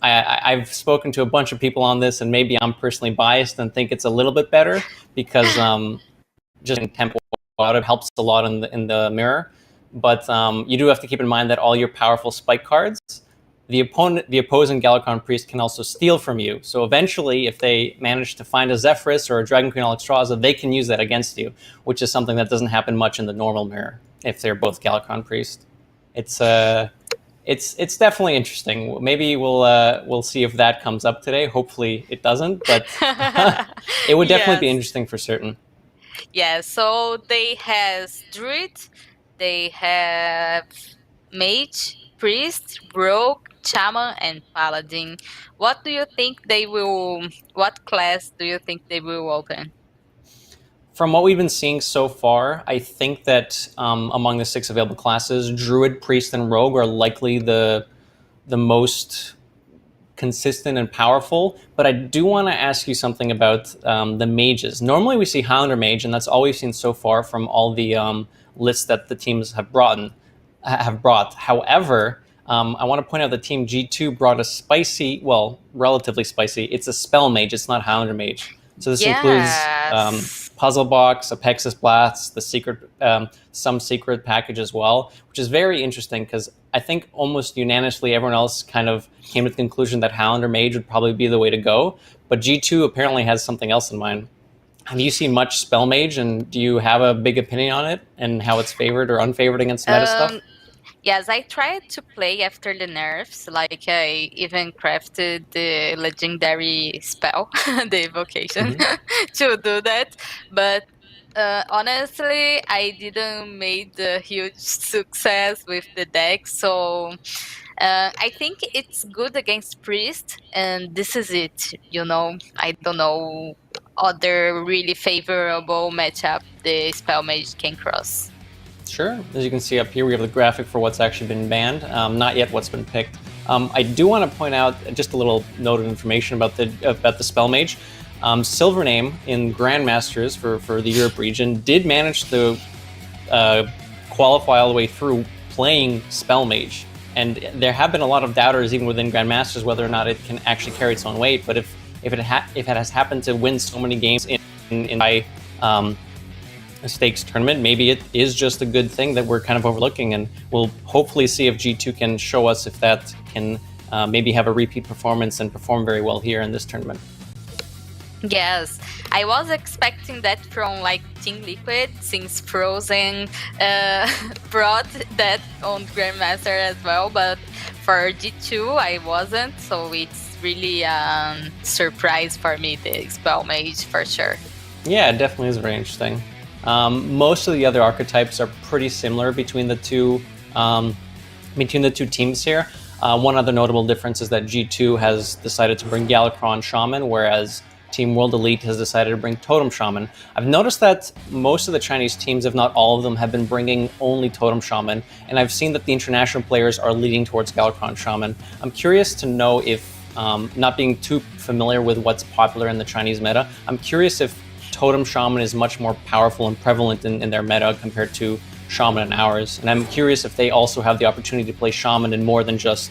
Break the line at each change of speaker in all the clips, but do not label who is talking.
I've spoken to a bunch of people on this, and maybe I'm personally biased and think it's a little bit better because just tempo out helps a lot in the mirror. But you do have to keep in mind that all your powerful spike cards, the opposing Galakron Priest can also steal from you. So eventually, if they manage to find a Zephrys or a Dragon Queen Alexstrasza, they can use that against you, which is something that doesn't happen much in the normal mirror if they're both Galakron Priest. It's definitely interesting. Maybe we'll see if that comes up today. Hopefully it doesn't, but it would definitely be interesting for certain.
Yeah, so they have Druid, they have Mage, Priest, Rogue, Shaman, and Paladin. What do you think what class do you think they will open?
From what we've been seeing so far, I think that among the 6 available classes, Druid, Priest, and Rogue are likely the most consistent and powerful. But I do want to ask you something about the mages. Normally we see Highlander Mage, and that's all we've seen so far from all the lists that the teams have brought. However, I want to point out that Team G2 brought a spicy, well, relatively spicy. It's a Spell Mage. It's not Highlander Mage. So this includes Puzzle Box, Apexis Blast, some secret package as well, which is very interesting because I think almost unanimously everyone else kind of came to the conclusion that Highlander Mage would probably be the way to go. But G2 apparently has something else in mind. Have you seen much Spell Mage, and do you have a big opinion on it and how it's favored or unfavored against meta stuff?
Yes, I tried to play after the nerfs. Like I even crafted the legendary spell, the evocation, to do that. But honestly, I didn't make a huge success with the deck. So I think it's good against Priest, and this is it. I don't know other really favorable matchup the Spell Mage can cross.
Sure. As you can see up here, we have the graphic for what's actually been banned, not yet what's been picked. I do want to point out just a little note of information about the Spell Mage. Silvername in Grandmasters for the Europe region did manage to qualify all the way through playing Spell Mage. And there have been a lot of doubters even within Grandmasters whether or not it can actually carry its own weight. But if it has happened to win so many games in a stakes tournament, maybe it is just a good thing that we're kind of overlooking, and we'll hopefully see if G2 can show us if that can maybe have a repeat performance and perform very well here in this tournament.
Yes, I was expecting that from Team Liquid, since Frozen brought that on Grandmaster as well, but for G2 I wasn't, so it's really a surprise for me, the Spell Mage, for sure.
Yeah, it definitely is very interesting. Most of the other archetypes are pretty similar between the two teams here. One other notable difference is that G2 has decided to bring Galakron Shaman, whereas Team World Elite has decided to bring Totem Shaman. I've noticed that most of the Chinese teams, if not all of them, have been bringing only Totem Shaman, and I've seen that the international players are leading towards Galakron Shaman. I'm curious to know if, not being too familiar with what's popular in the Chinese meta, I'm curious if Totem Shaman is much more powerful and prevalent in their meta compared to Shaman in ours. And I'm curious if they also have the opportunity to play Shaman in more than just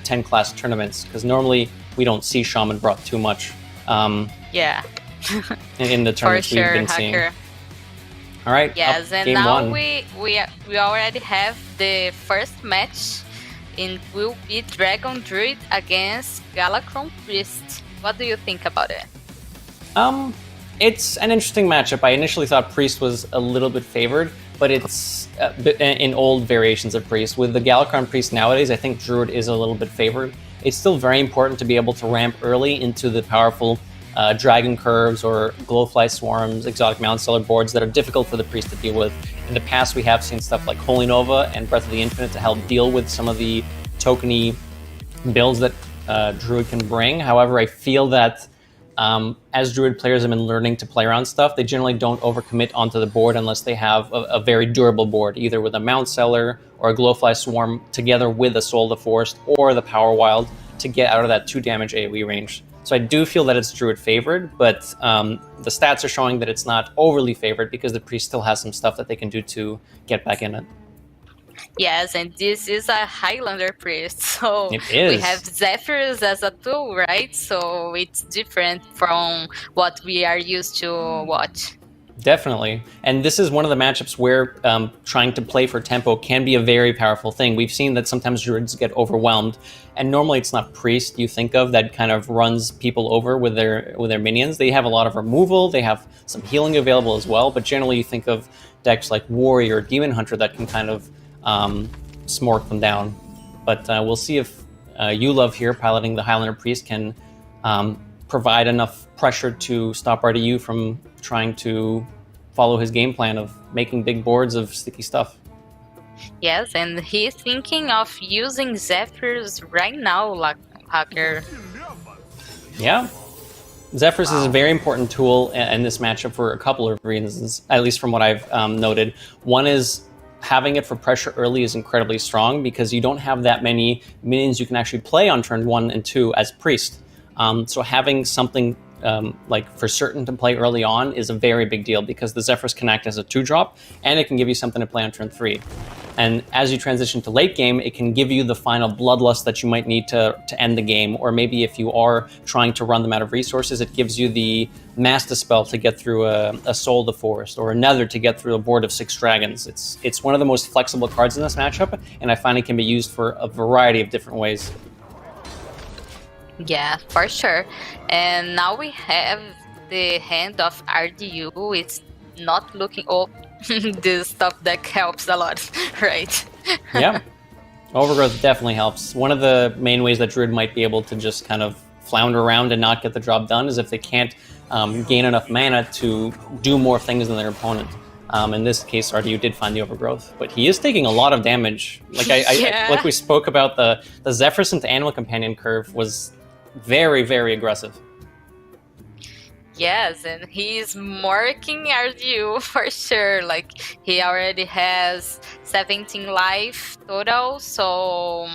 10 class tournaments, because normally we don't see Shaman brought too much.
Yeah.
in the tournaments we've been seeing. All right.
Yes, and now we already have the first match. It will be Dragon Druid against Galakron Priest. What do you think about it?
It's an interesting matchup. I initially thought Priest was a little bit favored, but it's in old variations of Priest. With the Galakron Priest nowadays, I think Druid is a little bit favored. It's still very important to be able to ramp early into the powerful Dragon Curves or Glowfly Swarms, Exotic Mount Seller boards that are difficult for the Priest to deal with. In the past, we have seen stuff like Holy Nova and Breath of the Infinite to help deal with some of the tokeny builds that Druid can bring. However, I feel that as Druid players have been learning to play around stuff, they generally don't overcommit onto the board unless they have a very durable board, either with a Mount Seller or a Glowfly Swarm together with a Soul of the Forest or the Power Wild to get out of that 2 damage AoE range. So I do feel that it's Druid favored, but the stats are showing that it's not overly favored because the Priest still has some stuff that they can do to get back in it.
Yes, and this is a Highlander priest, so
It is.
we have Zephyrs as a tool, right? So it's different from what we are used to watch.
Definitely. And this is one of the matchups where trying to play for tempo can be a very powerful thing. We've seen that sometimes druids get overwhelmed, and normally it's not priest you think of that kind of runs people over with their minions. They have a lot of removal, they have some healing available as well, but generally you think of decks like warrior or demon hunter that can kind of smork them down. But we'll see if Ulov here piloting the Highlander priest can provide enough pressure to stop RDU from trying to follow his game plan of making big boards of sticky stuff.
Yes, and he's thinking of using Zephyrs right now, like Hacker.
Yeah. Zephyrs is a very important tool in this matchup for a couple of reasons, at least from what I've noted. One is having it for pressure early is incredibly strong because you don't have that many minions you can actually play on turn 1 and 2 as priest. So having something like for certain to play early on is a very big deal because the Zephyrs can act as a 2-drop and it can give you something to play on turn 3. And as you transition to late game, it can give you the final bloodlust that you might need to end the game, or maybe if you are trying to run them out of resources, it gives you the Master Spell to get through a Soul of the Forest, or another to get through a board of 6 dragons. It's one of the most flexible cards in this matchup, and I find it can be used for a variety of different ways.
Yeah, for sure. And now we have the hand of RDU. It's not looking... Oh, this stuff deck helps a lot, right?
Yeah. Overgrowth definitely helps. One of the main ways that Druid might be able to just kind of flounder around and not get the job done is if they can't gain enough mana to do more things than their opponent. In this case, RDU did find the Overgrowth, but he is taking a lot of damage. Like like we spoke about, the Zephyrs into Animal Companion curve was very, very aggressive.
Yes, and he's marking RDU for sure. Like, he already has 17 life total, so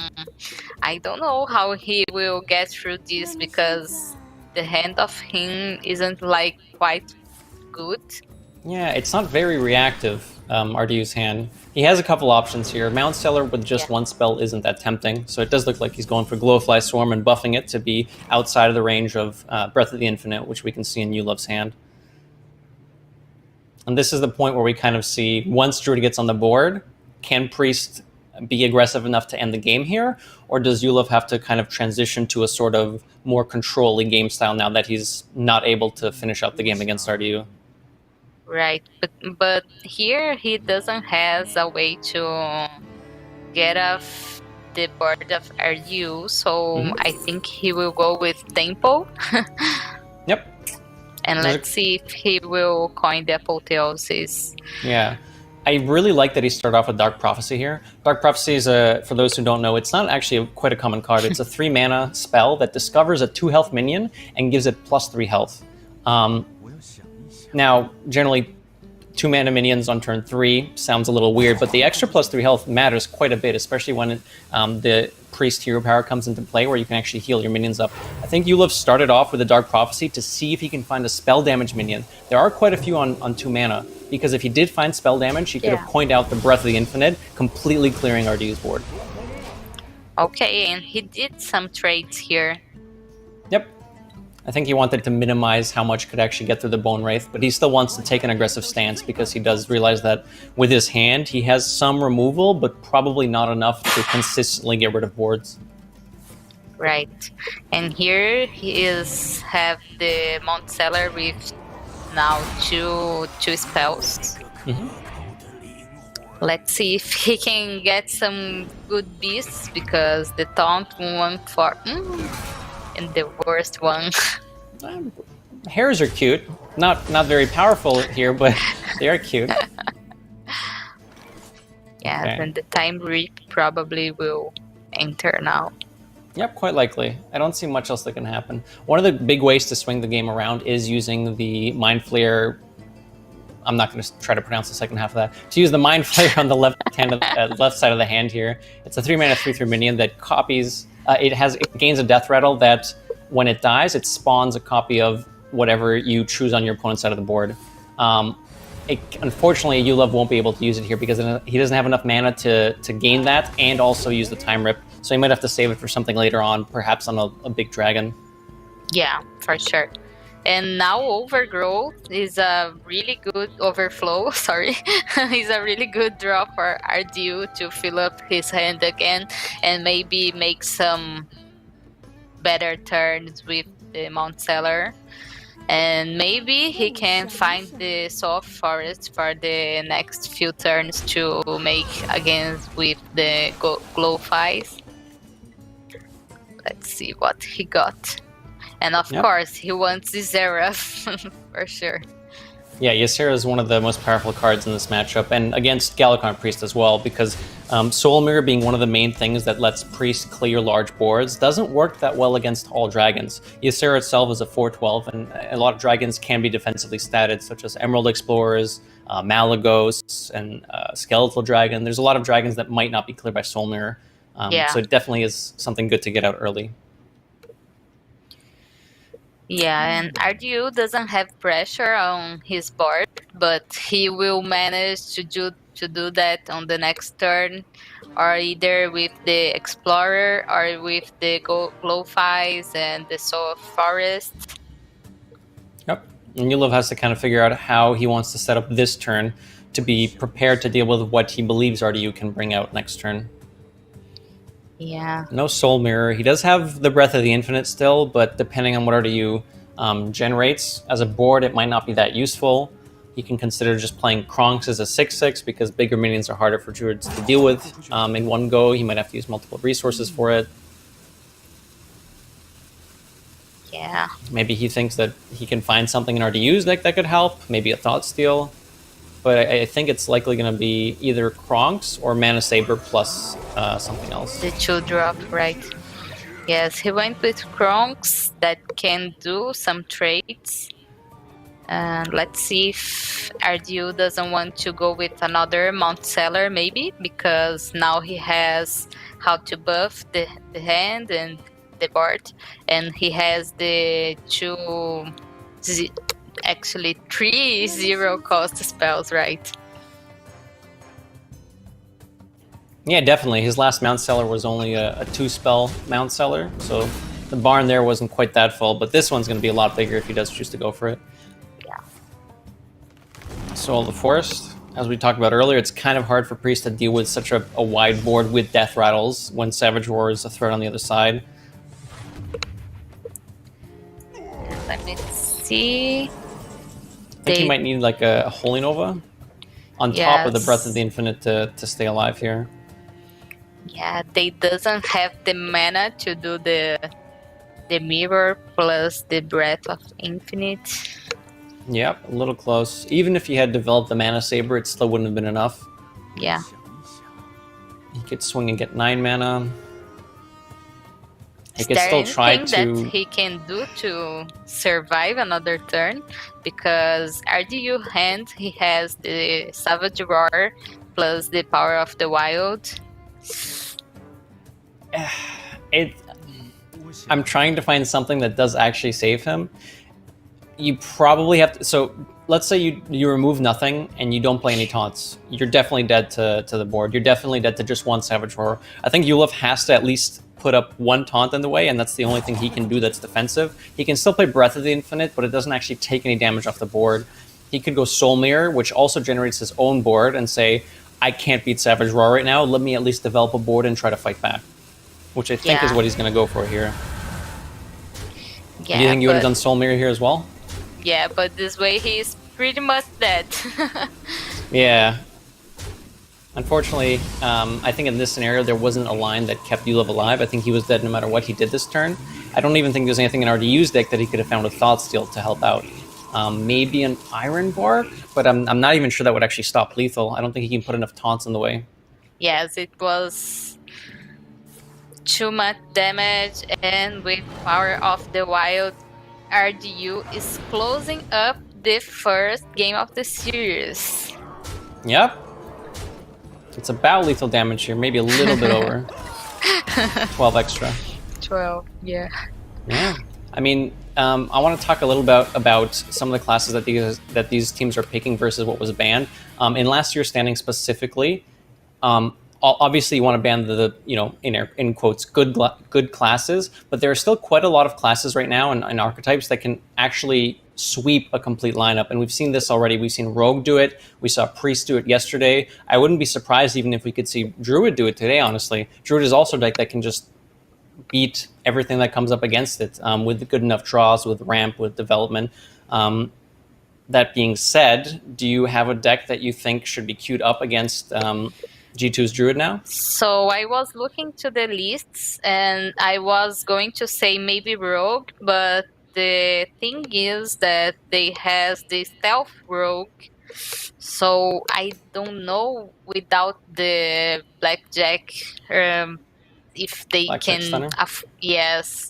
I don't know how he will get through this because the hand of him isn't like quite good.
Yeah, it's not very reactive, RDU's hand. He has a couple options here. Mount Stellar with just one spell isn't that tempting, so it does look like he's going for Glowfly Swarm and buffing it to be outside of the range of Breath of the Infinite, which we can see in Ulov's hand. And this is the point where we kind of see, once Druid gets on the board, can Priest be aggressive enough to end the game here, or does Ulov have to kind of transition to a sort of more controlling game style now that he's not able to finish out the game against RDU?
Right, but here he doesn't have a way to get off the board of RU, so I think he will go with Tempo.
Yep.
And let's see if he will coin the Apotheosis.
Yeah. I really like that he started off with Dark Prophecy here. Dark Prophecy is, for those who don't know, it's not actually quite a common card. It's a 3-mana spell that discovers a 2-health minion and gives it +3 health. Now, generally, 2-mana minions on turn 3 sounds a little weird, but the extra +3 health matters quite a bit, especially when the Priest hero power comes into play where you can actually heal your minions up. I think Ulov started off with a Dark Prophecy to see if he can find a spell damage minion. There are quite a few on 2 mana, because if he did find spell damage, he could have coined out the Breath of the Infinite, completely clearing RDU's board.
Okay, and he did some trades here.
Yep. I think he wanted to minimize how much could actually get through the Bone Wraith, but he still wants to take an aggressive stance because he does realize that with his hand, he has some removal, but probably not enough to consistently get rid of boards.
Right. And here he have the Mount Cellar with now two spells. Let's see if he can get some good beasts, because the taunt one for... and the worst one.
Hares are cute. Not very powerful here, but they are cute.
Yeah, okay. And the Time Reap probably will enter now.
Yep, quite likely. I don't see much else that can happen. One of the big ways to swing the game around is using the Mind Flayer. I'm not going to try to pronounce the second half of that. To use the Mind Flayer on the left side of the hand here. It's a 3-mana 3/3 minion that copies... it gains a death rattle that when it dies, it spawns a copy of whatever you choose on your opponent's side of the board. Unfortunately, Yulov won't be able to use it here because he doesn't have enough mana to gain that and also use the time rip. So he might have to save it for something later on, perhaps on a big dragon.
Yeah, for sure. And now Overgrowth is a really good overflow. Sorry, is a really good draw for RDU to fill up his hand again and maybe make some better turns with the Mount Seller. And maybe he can find the soft forest for the next few turns to make against with the glow fights. Let's see what he got. And of course, he wants Zera for sure.
Yeah, Ysera is one of the most powerful cards in this matchup, and against Galakon Priest as well, because Soul Mirror being one of the main things that lets Priest clear large boards doesn't work that well against all dragons. Ysera itself is a 4/12, and a lot of dragons can be defensively statted, such as Emerald Explorers, Malagos, and Skeletal Dragon. There's a lot of dragons that might not be cleared by Soul Mirror, so it definitely is something good to get out early.
Yeah, and RDU doesn't have pressure on his board, but he will manage to do that on the next turn, or either with the Explorer or with the Glow Fights and the Soft Forest.
Yep, and Yulov has to kind of figure out how he wants to set up this turn to be prepared to deal with what he believes RDU can bring out next turn.
Yeah.
No Soul Mirror. He does have the Breath of the Infinite still, but depending on what RDU generates as a board, it might not be that useful. He can consider just playing Kronks as a 6/6 because bigger minions are harder for Druids to deal with in one go. He might have to use multiple resources for it.
Yeah.
Maybe he thinks that he can find something in RDU's deck that could help. Maybe a Thought Steal. But I think it's likely going to be either Kronks or Mana Saber plus something else.
The 2-drop, right? Yes, he went with Kronks that can do some trades. And let's see if RDU doesn't want to go with another Mount Seller, maybe, because now he has how to buff the hand and the board. And he has the 3 0-cost spells, right?
Yeah, definitely. His last Mount Seller was only a 2-spell Mount Seller, so the barn there wasn't quite that full, but this one's going to be a lot bigger if he does choose to go for it.
Yeah.
Soul of the Forest. As we talked about earlier, it's kind of hard for Priest to deal with such a wide board with Death Rattles when Savage Roar is a threat on the other side.
Let me see.
I think he might need like a Holy Nova on top of the Breath of the Infinite to stay alive here.
Yeah, they doesn't have the mana to do the mirror plus the Breath of Infinite.
Yep, a little close. Even if he had developed the Mana Saber, it still wouldn't have been enough.
Yeah.
He could swing and get 9 mana. He
Is
could
there
still try
anything
to...
that he can do to survive another turn? Because RDU hand, he has the Savage Roar plus the Power of the Wild.
I'm trying to find something that does actually save him. You probably have to... So, let's say you remove nothing and you don't play any taunts. You're definitely dead to the board. You're definitely dead to just one Savage Roar. I think Yulov has to at least put up one taunt in the way, and that's the only thing he can do that's defensive. He can still play Breath of the Infinite, but it doesn't actually take any damage off the board. He could go Soul Mirror, which also generates his own board, and say, I can't beat Savage Roar right now, let me at least develop a board and try to fight back. Which I think is what he's going to go for here.
Yeah,
do you think you would have done Soul Mirror here as well?
Yeah, but this way he's pretty much dead.
Yeah. Unfortunately, I think in this scenario, there wasn't a line that kept Yulov alive. I think he was dead no matter what he did this turn. I don't even think there's anything in RDU's deck that he could have found with Thought Steal to help out. Maybe an Iron Bark, but I'm not even sure that would actually stop lethal. I don't think he can put enough taunts in the way.
Yes, it was too much damage, and with Power of the Wild, RDU is closing up the first game of the series.
Yep. It's about lethal damage here, maybe a little bit over. 12 extra.
12, yeah.
Yeah. I mean, I want to talk a little about some of the classes that these teams are picking versus what was banned. In last year's standing specifically, obviously you want to ban the in quotes good classes, but there are still quite a lot of classes right now and archetypes that can actually sweep a complete lineup, and we've seen this already. We've seen Rogue do it. We saw Priest do it yesterday. I wouldn't be surprised even if we could see Druid do it today. Honestly, Druid is also a deck that can just beat everything that comes up against it with good enough draws, with ramp, with development. That being said, do you have a deck that you think should be queued up against G2's Druid now?
So I was looking to the lists and I was going to say maybe Rogue, but the thing is that they has the stealth Rogue. So I don't know without the Blackjack if they
Blackjack
can
Stunner?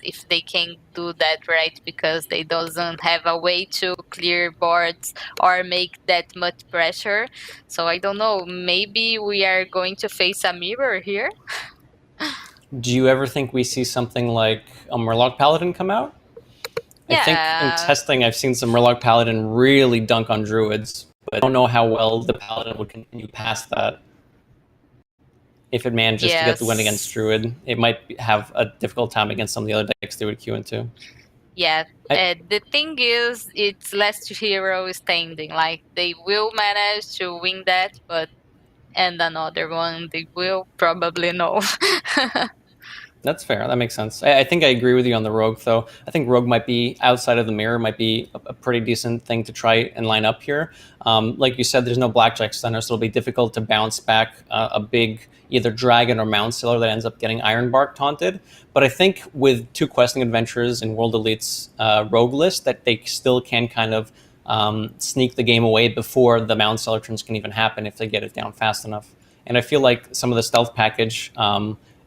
if they can do that right, because they doesn't have a way to clear boards or make that much pressure. So I don't know, maybe we are going to face a mirror here.
Do you ever think we see something like a Murloc Paladin come out? I think in testing I've seen some Murloc Paladin really dunk on Druids, but I don't know how well the Paladin would continue past that. If it manages to get the win against Druid, it might have a difficult time against some of the other decks they would queue into.
Yeah, the thing is, it's last hero standing. Like, they will manage to win that, but and another one, they will probably know.
That's fair. That makes sense. I think I agree with you on the Rogue, though. I think Rogue might be, outside of the mirror, might be a pretty decent thing to try and line up here. Like you said, there's no Blackjack Stunner, so it'll be difficult to bounce back a big either Dragon or Mount Sailor that ends up getting Ironbark taunted. But I think with 2 Questing Adventures in World Elite's Rogue list, that they still can kind of sneak the game away before the Mount Sailor turns can even happen if they get it down fast enough. And I feel like some of the stealth package,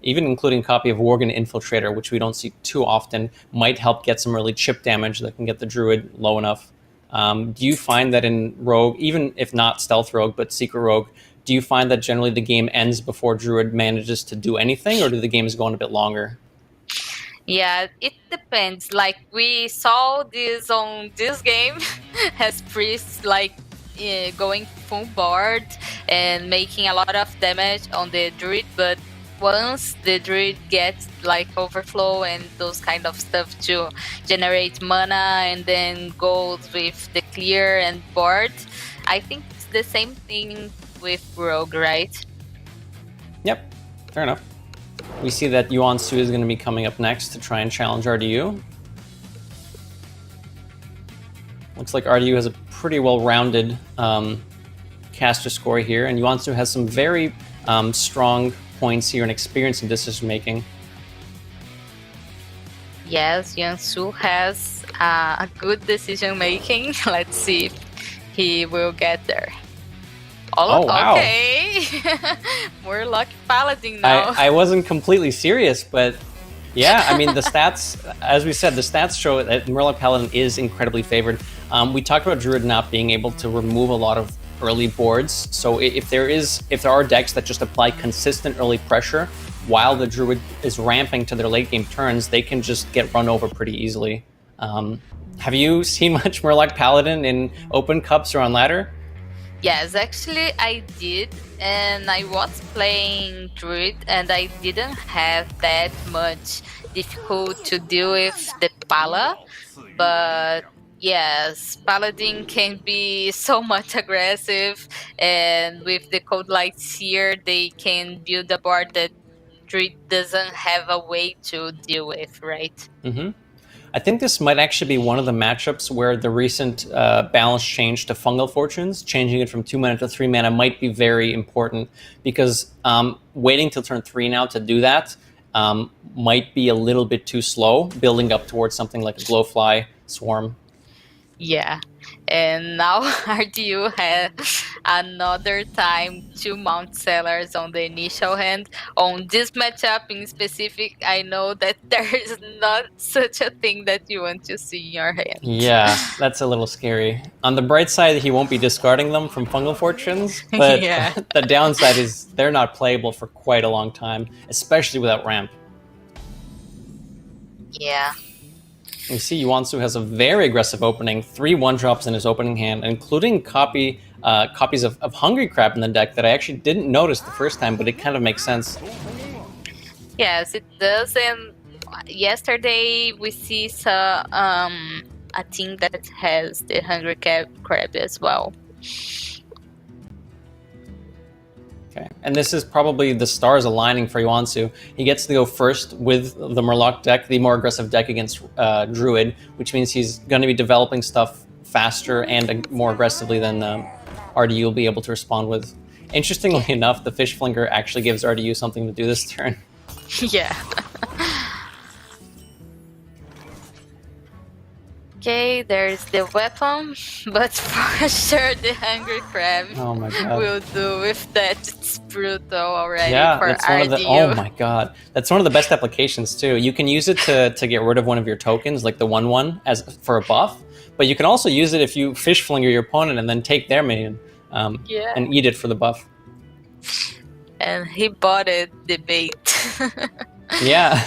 even including a copy of Worgen Infiltrator, which we don't see too often, might help get some early chip damage that can get the Druid low enough. Do you find that in Rogue, even if not Stealth Rogue, but Secret Rogue, do you find that generally the game ends before Druid manages to do anything, or do the games go on a bit longer?
Yeah, it depends. Like, we saw this on this game as Priest, like, going full board and making a lot of damage on the Druid, but once the Druid gets like overflow and those kind of stuff to generate mana and then goes with the clear and board, I think it's the same thing with Rogue, right?
Yep, fair enough. We see that Yuan Su is going to be coming up next to try and challenge RDU. Looks like RDU has a pretty well-rounded caster score here, and Yuan Su has some very strong points here and experience in decision making.
Yes, Yuan Su has a good decision making. Let's see if he will get there. Oh, wow. Okay. Murloc Paladin now.
I wasn't completely serious, but yeah, I mean, the stats, as we said, the stats show that Murloc Paladin is incredibly favored. We talked about Druid not being able to remove a lot of early boards, so if there are decks that just apply consistent early pressure while the Druid is ramping to their late game turns, they can just get run over pretty easily. Have you seen much Murloc Paladin in open cups or on ladder?
Yes, actually I did, and I was playing Druid and I didn't have that much difficult to deal with the Pala, but yes, Paladin can be so much aggressive, and with the Cold Lights here, they can build a board that Druid doesn't have a way to deal with, right?
Mm-hmm. I think this might actually be one of the matchups where the recent balance change to Fungal Fortunes, changing it from 2 mana to 3 mana, might be very important, because waiting till turn 3 now to do that might be a little bit too slow, building up towards something like a Glowfly Swarm.
Yeah, and now RDU has another time 2 Mount Sellers on the initial hand. On this matchup in specific, I know that there is not such a thing that you want to see in your hand.
Yeah, that's a little scary. On the bright side, he won't be discarding them from Fungal Fortunes, but yeah. The downside is they're not playable for quite a long time, especially without ramp.
Yeah.
We see Yuansu has a very aggressive opening, 3 1-drops in his opening hand, including copies of Hungry Crab in the deck that I actually didn't notice the first time, but it kind of makes sense.
Yes, it does. And yesterday we see a team that has the Hungry Crab as well.
Okay, and this is probably the stars aligning for Yuansu. He gets to go first with the Murloc deck, the more aggressive deck against Druid, which means he's going to be developing stuff faster and more aggressively than RDU will be able to respond with. Interestingly enough, the Fish Flinger actually gives RDU something to do this turn.
Yeah. Okay, there's the weapon, but for sure the Hungry Crab will do with that. It's brutal already for
that's
RDU.
one of the, oh my god. That's one of the best applications too. You can use it to get rid of one of your tokens, like the 1/1 as for a buff, but you can also use it if you Fish Flinger your opponent and then take their minion and eat it for the buff.
And he bought it, the bait.
Yeah.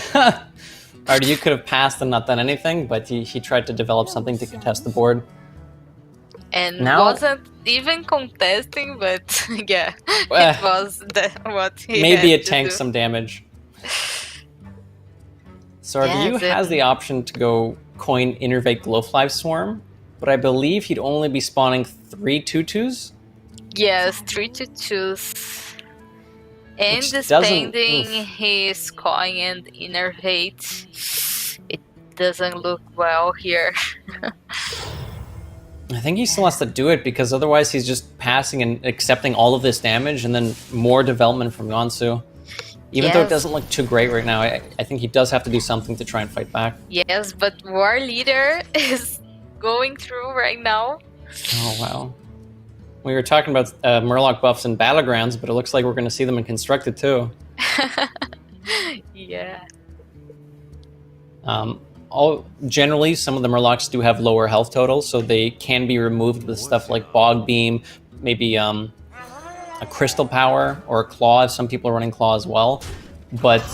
RDU could have passed and not done anything, but he tried to develop something to contest the board.
And wasn't even contesting, but yeah, it was what he
maybe
had
it tanked
to do.
some damage. So RDU has the option to go coin Innervate Glowfly Swarm, but I believe he'd only be spawning 3 2/2s?
Yes, 3 2/2s. And
Which
spending his coin and Innervate, it doesn't look well here.
I think he still has to do it because otherwise he's just passing and accepting all of this damage and then more development from Yuansu. Even though it doesn't look too great right now, I think he does have to do something to try and fight back.
Yes, but War Leader is going through right now.
Oh, wow. We were talking about Murloc buffs and Battlegrounds, but it looks like we're going to see them in Constructed too.
Yeah.
Generally, some of the Murlocs do have lower health totals, so they can be removed with stuff like Bog Beam, maybe a Crystal Power or a Claw, if some people are running Claw as well. But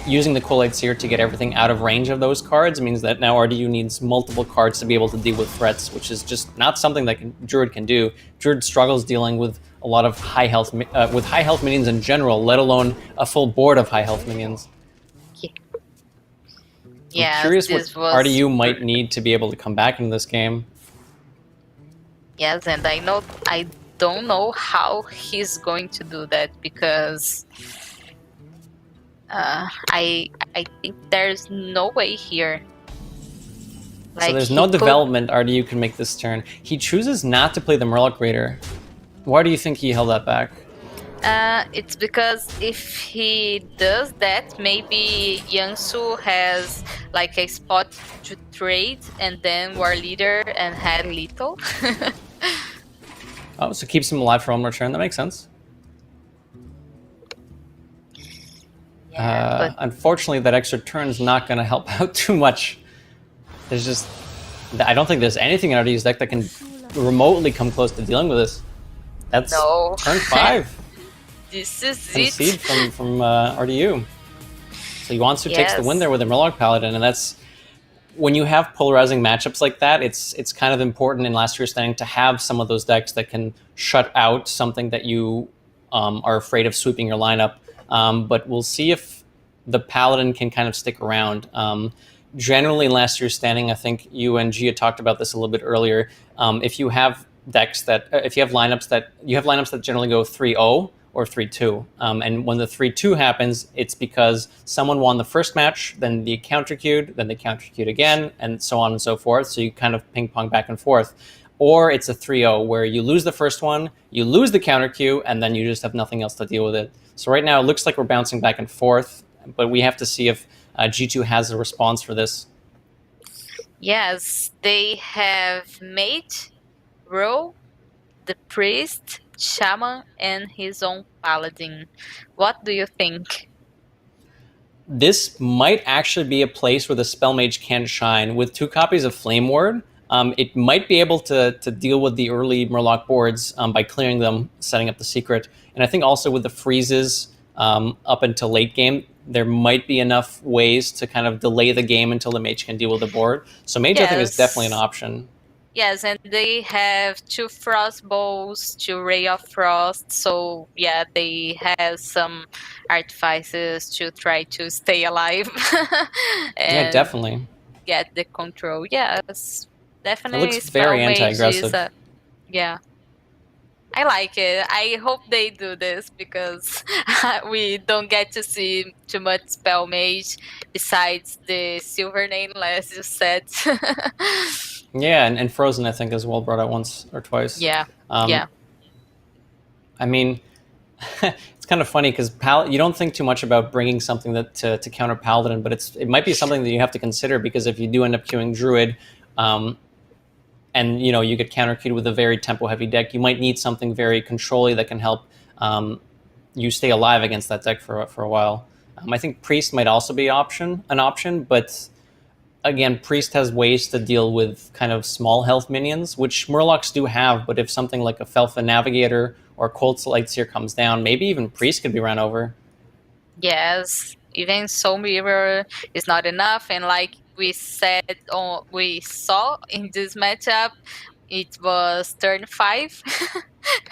using the Kool-Aid Seer to get everything out of range of those cards means that now RDU needs multiple cards to be able to deal with threats, which is just not something that Druid can do. Druid struggles dealing with a lot of high health minions in general, let alone a full board of high health minions.
Yeah.
I'm curious what RDU might need to be able to come back into this game.
Yes, and I don't know how he's going to do that because I think there's no way here.
So there's no development RDU can make this turn. He chooses not to play the Murloc Raider. Why do you think he held that back?
It's because if he does that, maybe Yuansu has like a spot to trade and then War Leader and had lethal.
Oh, so keeps him alive for one more turn. That makes sense.
Yeah,
unfortunately, that extra turn is not going to help out too much. There's just... I don't think there's anything in RDU's deck that can remotely come close to dealing with this. That's turn 5.
This is
Concede from RDU. So Yuansu takes the win there with a Murloc Paladin, and that's... When you have polarizing matchups like that, it's kind of important in Last Year's Standing to have some of those decks that can shut out something that you are afraid of sweeping your lineup. But we'll see if the Paladin can kind of stick around. Generally, in Last Year's Standing, I think you and Gia talked about this a little bit earlier. If you have decks that, if you have lineups that generally go 3-0 or 3-2, and when the 3-2 happens, it's because someone won the first match, then they counter-queued, then they counter-queued again, and so on and so forth. So you kind of ping-pong back and forth. Or it's a 3-0 where you lose the first one, you lose the counter-queue, and then you just have nothing else to deal with it. So right now it looks like we're bouncing back and forth, but we have to see if G2 has a response for this.
Yes, they have Mage, Rogue, the Priest, Shaman, and his own Paladin. What do you think?
This might actually be a place where the Spell Mage can shine. With 2 copies of Flame Ward, it might be able to deal with the early Murloc boards by clearing them, setting up the secret. And I think also with the freezes up until late game, there might be enough ways to kind of delay the game until the mage can deal with the board. So mage, I think, is definitely an option.
Yes, and they have 2 frost bowls, 2 ray of frost. So yeah, they have some artifices to try to stay alive
Yeah,
and
definitely.
get the control. Yes,
It
definitely
looks
spell
very
mage
anti-aggressive.
is yeah. I like it. I hope they do this because we don't get to see too much spell mage besides the silver name, as you said.
Yeah, and Frozen, I think, as well, brought out once or twice.
Yeah, yeah.
I mean, it's kind of funny because you don't think too much about bringing something that to counter Paladin, but it might be something that you have to consider, because if you do end up queuing Druid, and you get counter queued with a very tempo heavy deck, you might need something very control-y that can help you stay alive against that deck for a while. I think Priest might also be an option, but again, Priest has ways to deal with kind of small health minions, which Murlocs do have, but if something like a Felfa Navigator or Cold Sightseer comes down, maybe even Priest could be run over.
Yes, even Soul Mirror is not enough, and like we said, we saw in this matchup, it was turn 5,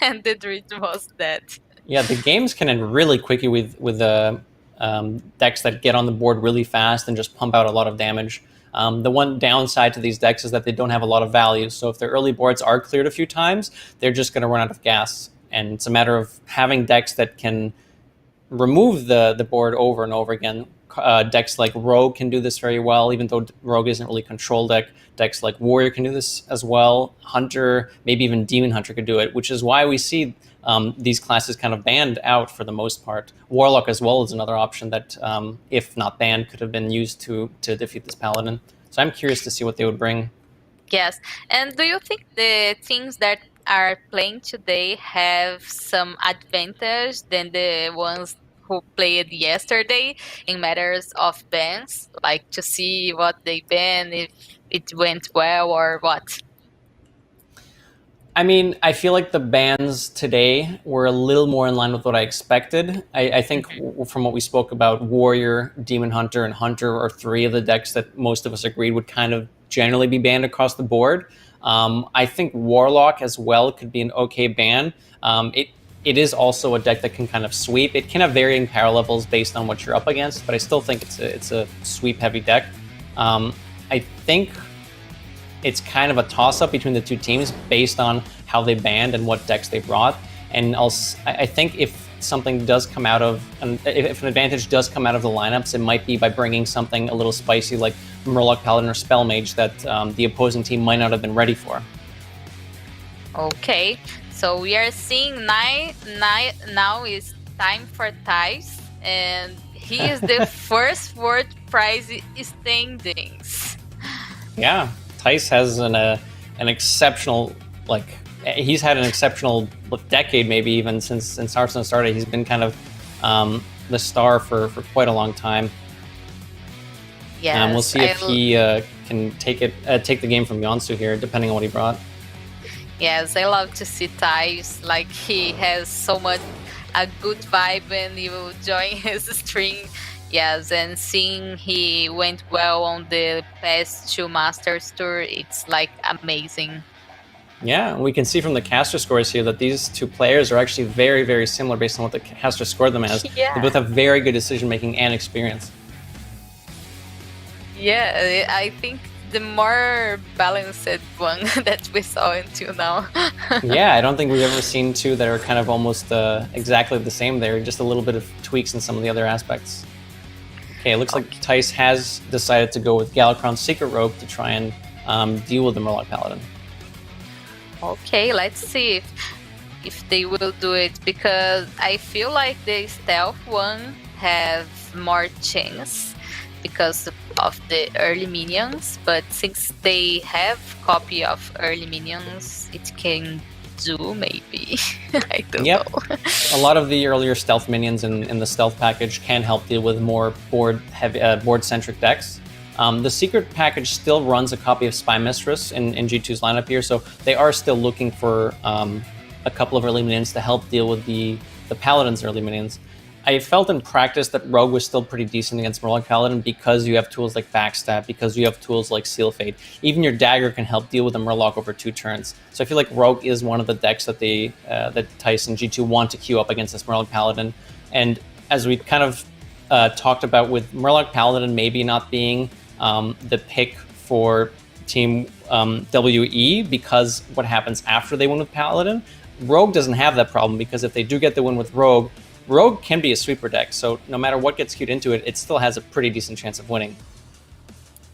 and the druid was dead.
Yeah, the games can end really quickly with decks that get on the board really fast and just pump out a lot of damage. The one downside to these decks is that they don't have a lot of value. So if their early boards are cleared a few times, they're just going to run out of gas. And it's a matter of having decks that can remove the board over and over again. Decks like Rogue can do this very well, even though Rogue isn't really a control deck. Decks like Warrior can do this as well. Hunter, maybe even Demon Hunter could do it, which is why we see these classes kind of banned out for the most part. Warlock as well is another option that, if not banned, could have been used to defeat this Paladin. So I'm curious to see what they would bring.
Yes, and do you think the things that are playing today have some advantage than the ones who played yesterday in matters of bans, like to see what they ban, if it went well or what?
I mean, I feel like the bans today were a little more in line with what I expected. I think from what we spoke about, Warrior, Demon Hunter, and Hunter are 3 of the decks that most of us agreed would kind of generally be banned across the board. I think Warlock as well could be an okay ban. It is also a deck that can kind of sweep. It can have varying power levels based on what you're up against, but I still think it's a sweep-heavy deck. I think it's kind of a toss-up between the two teams based on how they banned and what decks they brought. And I think if something does come out of, if an advantage does come out of the lineups, it might be by bringing something a little spicy like Murloc Paladin or Spell Mage that the opposing team might not have been ready for.
Okay, so we are seeing now is time for Thais, and he is the first World Prize standings.
Yeah, Thais has an exceptional, he's had an exceptional decade, maybe even since Hearthstone started. He's been kind of the star for quite a long time.
Yeah,
we'll see if he can take the game from Yonsu here, depending on what he brought.
Yes, I love to see Thais. Like, he has so much a good vibe when you join his stream. Yes, and seeing he went well on the past 2 Masters Tour, it's like amazing.
Yeah, we can see from the caster scores here that these 2 players are actually very, very similar based on what the caster scored them as.
Yeah.
They both have very good decision making and experience.
Yeah, I think the more balanced one that we saw until now.
Yeah, I don't think we've ever seen 2 that are kind of almost exactly the same. They're just a little bit of tweaks in some of the other aspects. Okay, it looks like Thais has decided to go with Galakrond's Secret Robe to try and deal with the Murloc Paladin.
Okay, let's see if they will do it, because I feel like the stealth one have more chance because of the early minions, but since they have copy of early minions, it can do maybe. I don't know.
A lot of the earlier stealth minions in the stealth package can help deal with more board-centric decks. The secret package still runs a copy of Spy Mistress in G2's lineup here, so they are still looking for a couple of early minions to help deal with the Paladin's early minions. I felt in practice that Rogue was still pretty decent against Murloc Paladin because you have tools like Backstab, because you have tools like Seal Fade. Even your Dagger can help deal with a Murloc over 2 turns. So I feel like Rogue is one of the decks that that Tyson G2 want to queue up against this Murloc Paladin. And as we kind of talked about with Murloc Paladin maybe not being the pick for Team WE because what happens after they win with Paladin, Rogue doesn't have that problem because if they do get the win with Rogue, Rogue can be a sweeper deck, so no matter what gets queued into it, it still has a pretty decent chance of winning.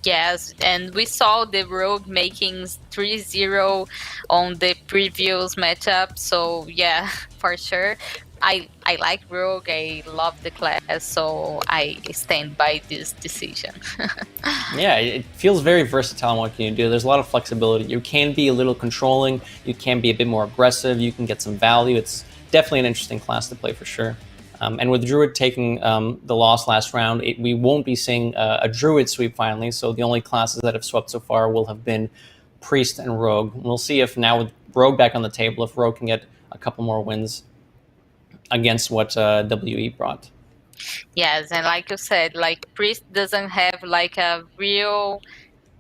Yes, and we saw the Rogue making 3-0 on the previous matchup, so yeah, for sure. I like Rogue, I love the class, so I stand by this decision.
Yeah, it feels very versatile in what can you do. There's a lot of flexibility. You can be a little controlling, you can be a bit more aggressive, you can get some value. It's definitely an interesting class to play for sure. And with Druid taking the loss last round, we won't be seeing a Druid sweep finally, so the only classes that have swept so far will have been Priest and Rogue. We'll see if now with Rogue back on the table, if Rogue can get a couple more wins against what WE brought.
Yes, and like you said, like Priest doesn't have like a real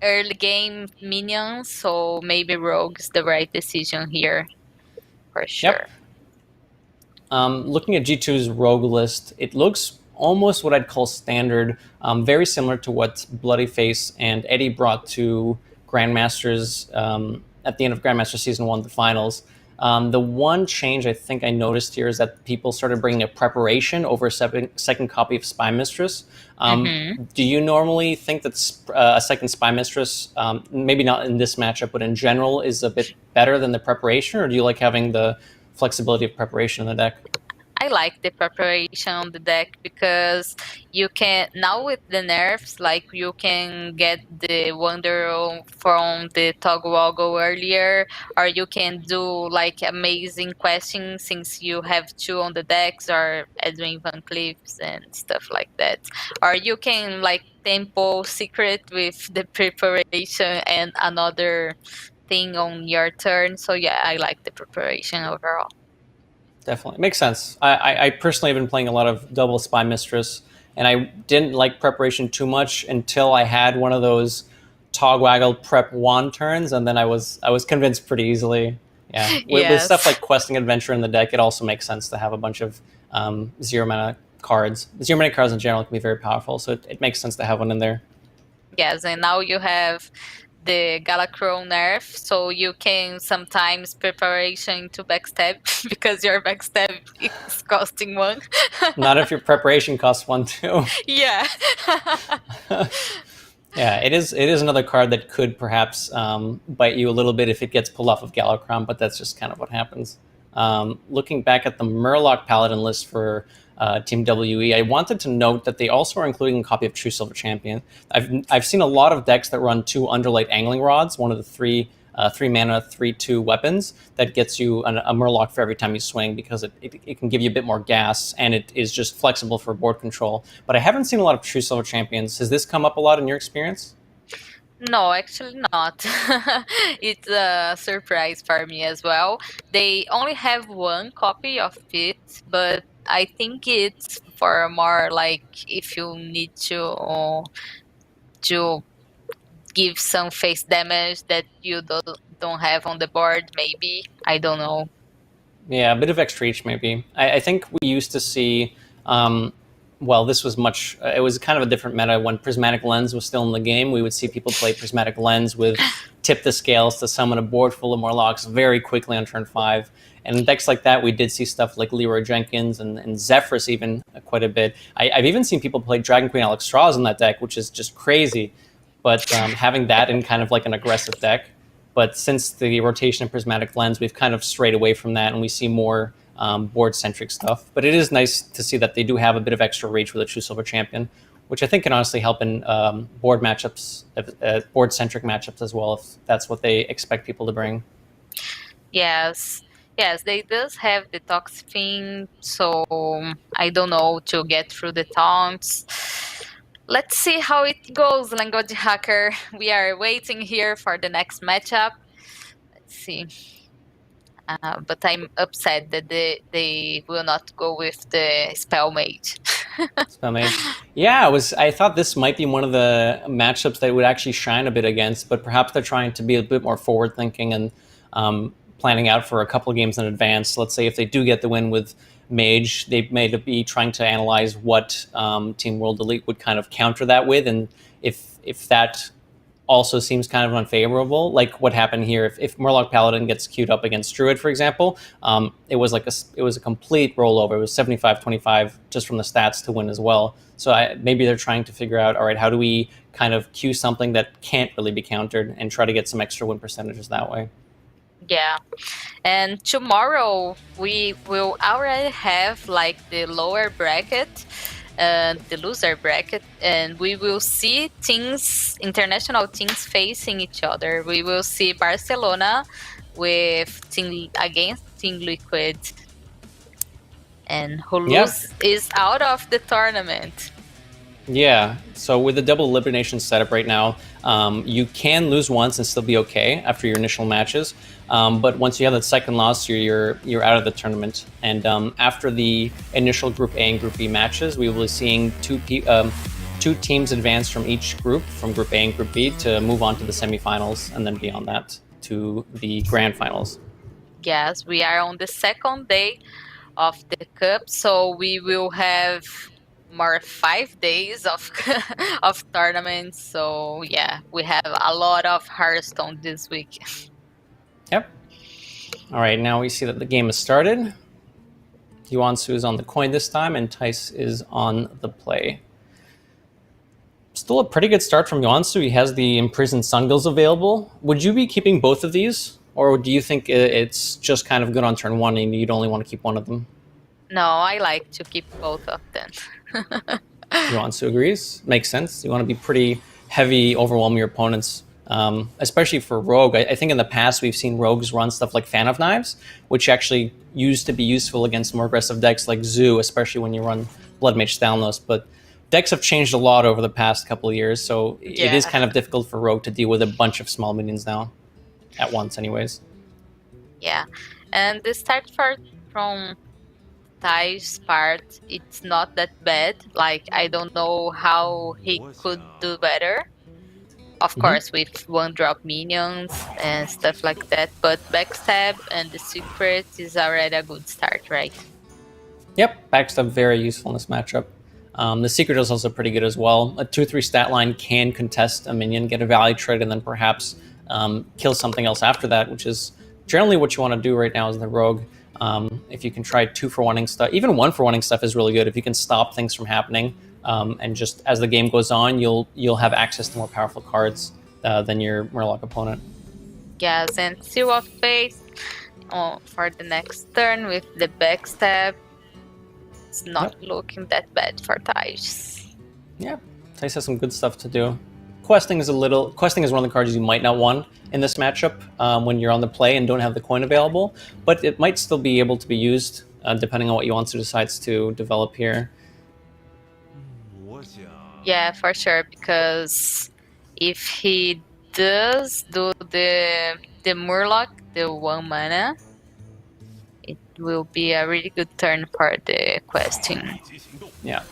early game minion, so maybe Rogue is the right decision here, for sure.
Yep. Looking at G2's Rogue list, it looks almost what I'd call standard, very similar to what Bloody Face and Eddie brought to Grandmasters at the end of Grandmaster Season 1, the finals. The one change I think I noticed here is that people started bringing a preparation over a second copy of Spy Mistress. Do you normally think that a second Spy Mistress, maybe not in this matchup, but in general, is a bit better than the preparation, or do you like having the flexibility of preparation in the deck?
I like the preparation on the deck because you can, now with the nerfs, like you can get the Wanderer from the Togwoggle earlier, or you can do like amazing questing since you have 2 on the decks, or Edwin Van Cleefs and stuff like that. Or you can like tempo secret with the preparation and another thing on your turn. So yeah, I like the preparation overall.
Definitely makes sense. I personally have been playing a lot of double Spy Mistress, and I didn't like preparation too much until I had one of those Togwaggle prep wand turns, and then I was convinced pretty easily. Yeah, with stuff like questing adventure in the deck, it also makes sense to have a bunch of 0 mana cards. 0 mana cards in general can be very powerful, so it makes sense to have one in there.
Yes, and now you have the Galacron nerf, so you can sometimes preparation to backstab because your backstab is costing 1.
Not if your preparation costs 1 too.
Yeah.
Yeah, it is another card that could perhaps bite you a little bit if it gets pulled off of Galacron, but that's just kind of what happens. Looking back at the Murloc Paladin list for Team WE, I wanted to note that they also are including a copy of True Silver Champion. I've seen a lot of decks that run 2 Underlight Angling Rods, one of the 3 mana 3/2 weapons that gets you a Murloc for every time you swing because it can give you a bit more gas and it is just flexible for board control. But I haven't seen a lot of True Silver Champions. Has this come up a lot in your experience?
No, actually not. It's a surprise for me as well. They only have 1 copy of it, but I think it's for more like if you need to give some face damage that you don't have on the board, maybe. I don't know.
Yeah, a bit of extra reach maybe. I think we used to see, well, this was it was kind of a different meta when Prismatic Lens was still in the game. We would see people play Prismatic Lens with Tip the Scales to summon a board full of Morlocks very quickly on turn 5. And in decks like that, we did see stuff like Leroy Jenkins and Zephyrus even quite a bit. I've even seen people play Dragon Queen Alex Strauss in that deck, which is just crazy. But having that in kind of like an aggressive deck. But since the rotation of Prismatic Lens, we've kind of strayed away from that, and we see more board-centric stuff. But it is nice to see that they do have a bit of extra reach with a True Silver Champion, which I think can honestly help in board matchups, board-centric matchups as well, if that's what they expect people to bring.
Yes. Yes, they does have the toxic thing, so I don't know to get through the taunts. Let's see how it goes, Language Hacker. We are waiting here for the next matchup. Let's see. But I'm upset that they will not go with the spell mage.
Spell mage. Yeah, I thought this might be one of the matchups that would actually shine a bit against, but perhaps they're trying to be a bit more forward thinking and planning out for a couple of games in advance. Let's say if they do get the win with mage, they may be trying to analyze what Team World Elite would kind of counter that with, and if that also seems kind of unfavorable, like what happened here. If Murloc Paladin gets queued up against Druid, for example, it was a complete rollover. It was 75-25 just from the stats to win as well. So maybe they're trying to figure out, all right, how do we kind of queue something that can't really be countered and try to get some extra win percentages that way.
Yeah, and tomorrow we will already have like the lower bracket, the loser bracket, and we will see international teams facing each other. We will see Barcelona against Team Liquid, and who loses is out of the tournament.
Yeah, so with the double elimination setup right now, you can lose once and still be okay after your initial matches. But once you have that second loss, you're out of the tournament. And after the initial Group A and Group B matches, we will be seeing two teams advance from each group, from Group A and Group B, to move on to the semifinals, and then beyond that to the grand finals.
Yes, we are on the second day of the cup, so we will have more 5 days of of tournaments. So yeah, we have a lot of Hearthstone this week.
Yep. All right, now we see that the game has started. Yuansu is on the coin this time, and Tice is on the play. Still a pretty good start from Yuansu. He has the Imprisoned Sungills available. Would you be keeping both of these? Or do you think it's just kind of good on turn one and you'd only want to keep one of them?
No, I like to keep both of them.
Yuansu agrees. Makes sense. You want to be pretty heavy, overwhelm your opponents, especially for Rogue. I think in the past we've seen Rogues run stuff like Fan of Knives, which actually used to be useful against more aggressive decks like Zoo, especially when you run Blood Mage Thalnos. But decks have changed a lot over the past couple of years, so it is kind of difficult for Rogue to deal with a bunch of small minions now, at once anyways.
Yeah, and the start from Ty's part, it's not that bad. Like, I don't know how he could do better. Of course, with one-drop minions and stuff like that, but Backstab and the Secret is already a good start, right?
Yep, Backstab very useful in this matchup. The Secret is also pretty good as well. A 2-3 stat line can contest a minion, get a value trade, and then perhaps kill something else after that, which is generally what you want to do right now as the Rogue. If you can try 2-for-1ing stuff, even 1-for-1ing stuff is really good. If you can stop things from happening, and just as the game goes on, you'll have access to more powerful cards than your Murloc opponent.
Yes, and Seal of Fate for the next turn with the Backstab. It's not looking that bad for Tice.
Yeah, Tice has some good stuff to do. Questing is one of the cards you might not want in this matchup when you're on the play and don't have the coin available, but it might still be able to be used depending on what Yuansu decides to develop here.
Yeah, for sure, because if he does do the Murloc, the 1 mana, it will be a really good turn for the questing.
Yeah.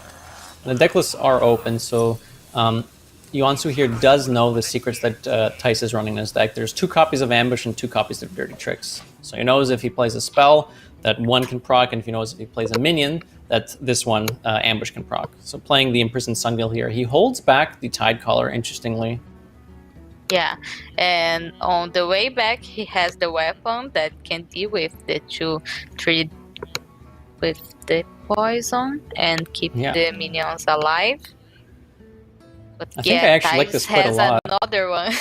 The deck lists are open, so Yuansu here does know the secrets that Tice is running in his deck. There's 2 copies of Ambush and 2 copies of Dirty Tricks. So he knows if he plays a spell, that one can proc, and if he knows if he plays a minion, that this one, Ambush, can proc. So playing the Imprisoned Sungill here, he holds back the Tidecaller, interestingly.
Yeah, and on the way back, he has the weapon that can deal with the 2-3 with the poison and keep the minions alive. But
I think I actually like this quite a lot.
Another one.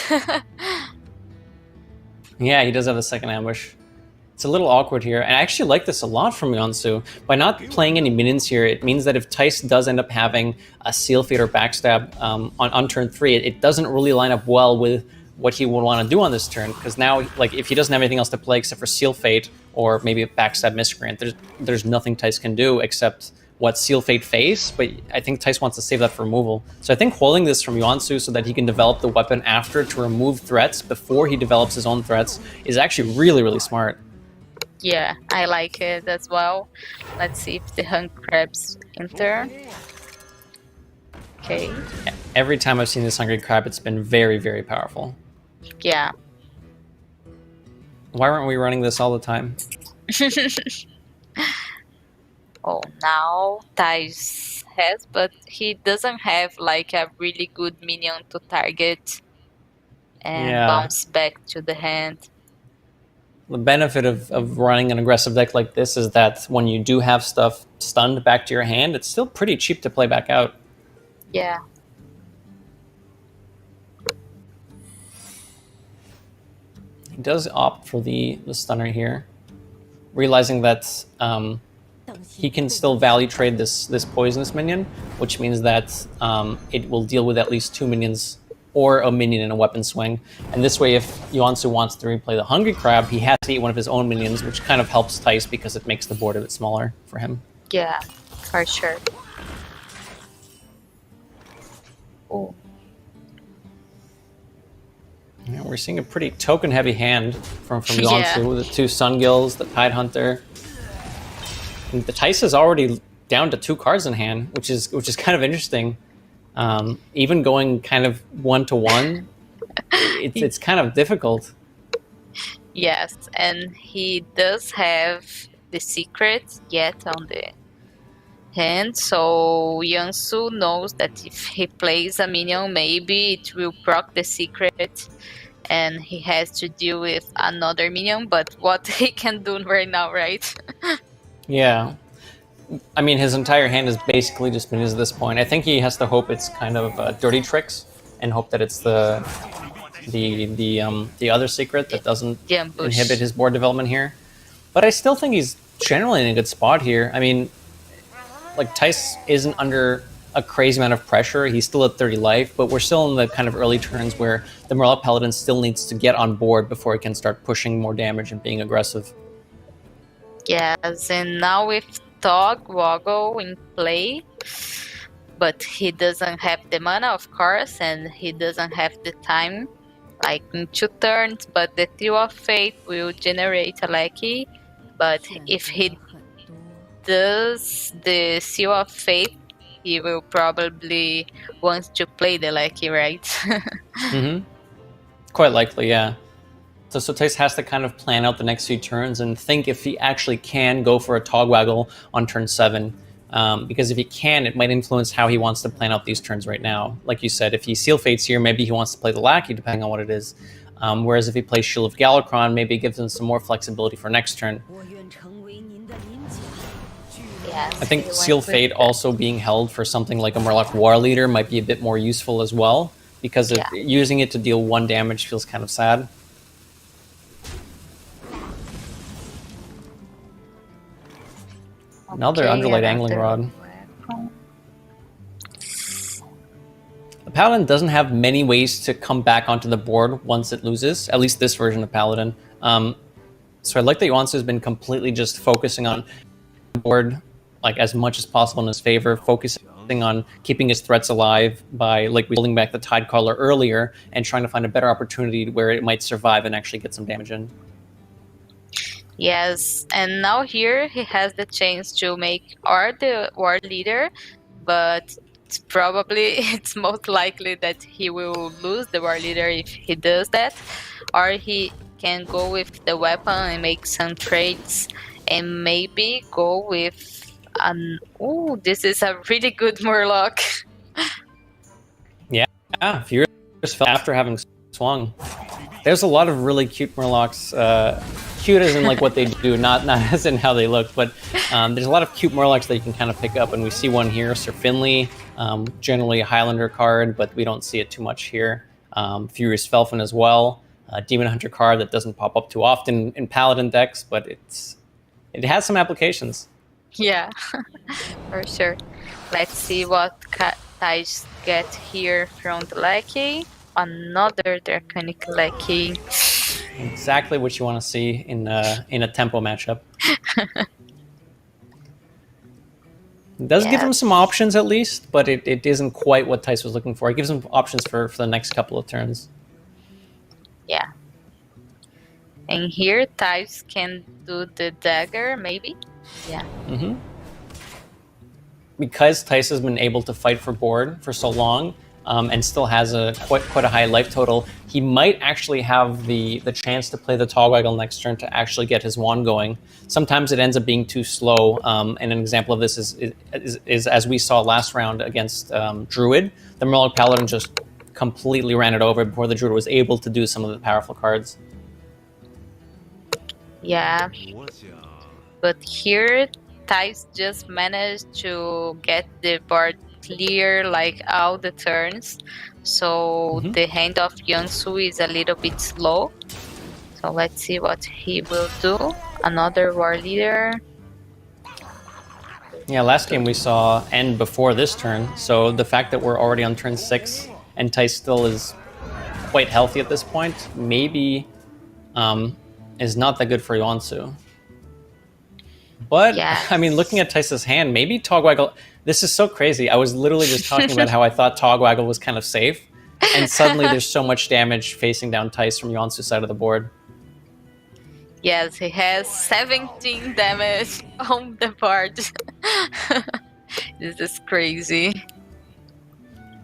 Yeah, he does have the second Ambush. It's a little awkward here, and I actually like this a lot from Yuansu. By not playing any minions here, it means that if Tice does end up having a Seal Fate or Backstab on turn 3, it doesn't really line up well with what he would want to do on this turn, because now, like, if he doesn't have anything else to play except for Seal Fate or maybe a Backstab Miscreant, there's nothing Tice can do except what Seal Fate face, but I think Tice wants to save that for removal. So I think holding this from Yuansu so that he can develop the weapon after to remove threats before he develops his own threats is actually really, really smart.
Yeah, I like it as well. Let's see if the Hung Crabs enter. Okay.
Every time I've seen this Hungry Crab, it's been very, very powerful.
Yeah.
Why aren't we running this all the time?
Oh, now Thais has, but he doesn't have like a really good minion to target and
Yeah.
bounce back to the hand.
The benefit of running an aggressive deck like this is that when you do have stuff stunned back to your hand, it's still pretty cheap to play back out.
Yeah.
He does opt for the stunner here, realizing that he can still value trade this poisonous minion, which means that it will deal with at least 2 minions or a minion in a weapon swing. And this way, if Yuansu wants to replay the Hungry Crab, he has to eat one of his own minions, which kind of helps Tice because it makes the board a bit smaller for him.
Yeah, for sure. Oh.
Yeah, we're seeing a pretty token-heavy hand from Yuansu with the 2 Sun Gills, the Tide Hunter. And the Tice is already down to 2 cards in hand, which is kind of interesting. Even going kind of 1-to-1, it's kind of difficult.
Yes, and he does have the secret yet on the hand, so Yansu knows that if he plays a minion, maybe it will proc the secret and he has to deal with another minion, but what he can do right now, right?
Yeah. I mean, his entire hand has basically just been at this point. I think he has to hope it's kind of dirty tricks and hope that it's the other secret that doesn't inhibit his board development here. But I still think he's generally in a good spot here. I mean, like, Tice isn't under a crazy amount of pressure. He's still at 30 life, but we're still in the kind of early turns where the Murloc Paladin still needs to get on board before he can start pushing more damage and being aggressive.
Yes, and now with Tog Woggle in play, but he doesn't have the mana, of course, and he doesn't have the time, like in 2 turns, but the Seal of Fate will generate a Lucky, but if he does the Seal of Fate, he will probably want to play the Lucky, right?
Mm-hmm. Quite likely, yeah. So Tice has to kind of plan out the next few turns and think if he actually can go for a Togwaggle on turn 7. Because if he can, it might influence how he wants to plan out these turns right now. Like you said, if he Seal Fates here, maybe he wants to play the Lackey, depending on what it is. Whereas if he plays Shield of Galakron, maybe it gives him some more flexibility for next turn.
Yes,
I think Seal Fate also being held for something like a Murloc War Leader might be a bit more useful as well, because using it to deal 1 damage feels kind of sad. Another Underlight Angling Rod. The Paladin doesn't have many ways to come back onto the board once it loses, at least this version of Paladin. So I like that Yuansu has been completely just focusing on the board like as much as possible in his favor, focusing on keeping his threats alive by like holding back the Tidecaller earlier and trying to find a better opportunity where it might survive and actually get some damage in.
Yes, and now here he has the chance to make or the war leader, but it's most likely that he will lose the war leader if he does that, or he can go with the weapon and make some trades and maybe go with this is a really good Murloc.
Yeah, Furious fell after having swung. There's a lot of really cute Murlocs. Cute as in like what they do, not as in how they look, but there's a lot of cute Murlocs that you can kind of pick up, and we see one here, Sir Finley, generally a Highlander card, but we don't see it too much here. Furious Felfin as well, a Demon Hunter card that doesn't pop up too often in Paladin decks, but it has some applications.
Yeah, for sure. Let's see what Thais get here from the Lucky. Another Draconic Lucky.
Exactly what you want to see in a tempo matchup. It does give him some options at least, but it isn't quite what Tice was looking for. It gives him options for the next couple of turns.
Yeah. And here, Thais can do the dagger, maybe? Yeah.
Mm-hmm. Because Tice has been able to fight for board for so long, and still has quite a high life total, he might actually have the chance to play the Togwaggle next turn to actually get his wand going. Sometimes it ends up being too slow, and an example of this is as we saw last round against Druid. The Murloc Paladin just completely ran it over before the Druid was able to do some of the powerful cards.
Yeah. But here, Thais just managed to get the board clear like all the turns. So the hand of Yansu is a little bit slow. So let's see what he will do. Another war leader.
Yeah, last game we saw end before this turn, so the fact that we're already on turn 6 and Tice still is quite healthy at this point, maybe is not that good for Yuansu. But,
yes.
I mean, looking at Tice's hand, maybe Togwaggle... This is so crazy. I was literally just talking about how I thought Togwaggle was kind of safe, and suddenly there's so much damage facing down Tice from Yuansu's side of the board.
Yes, he has 17 damage on the board. This is crazy.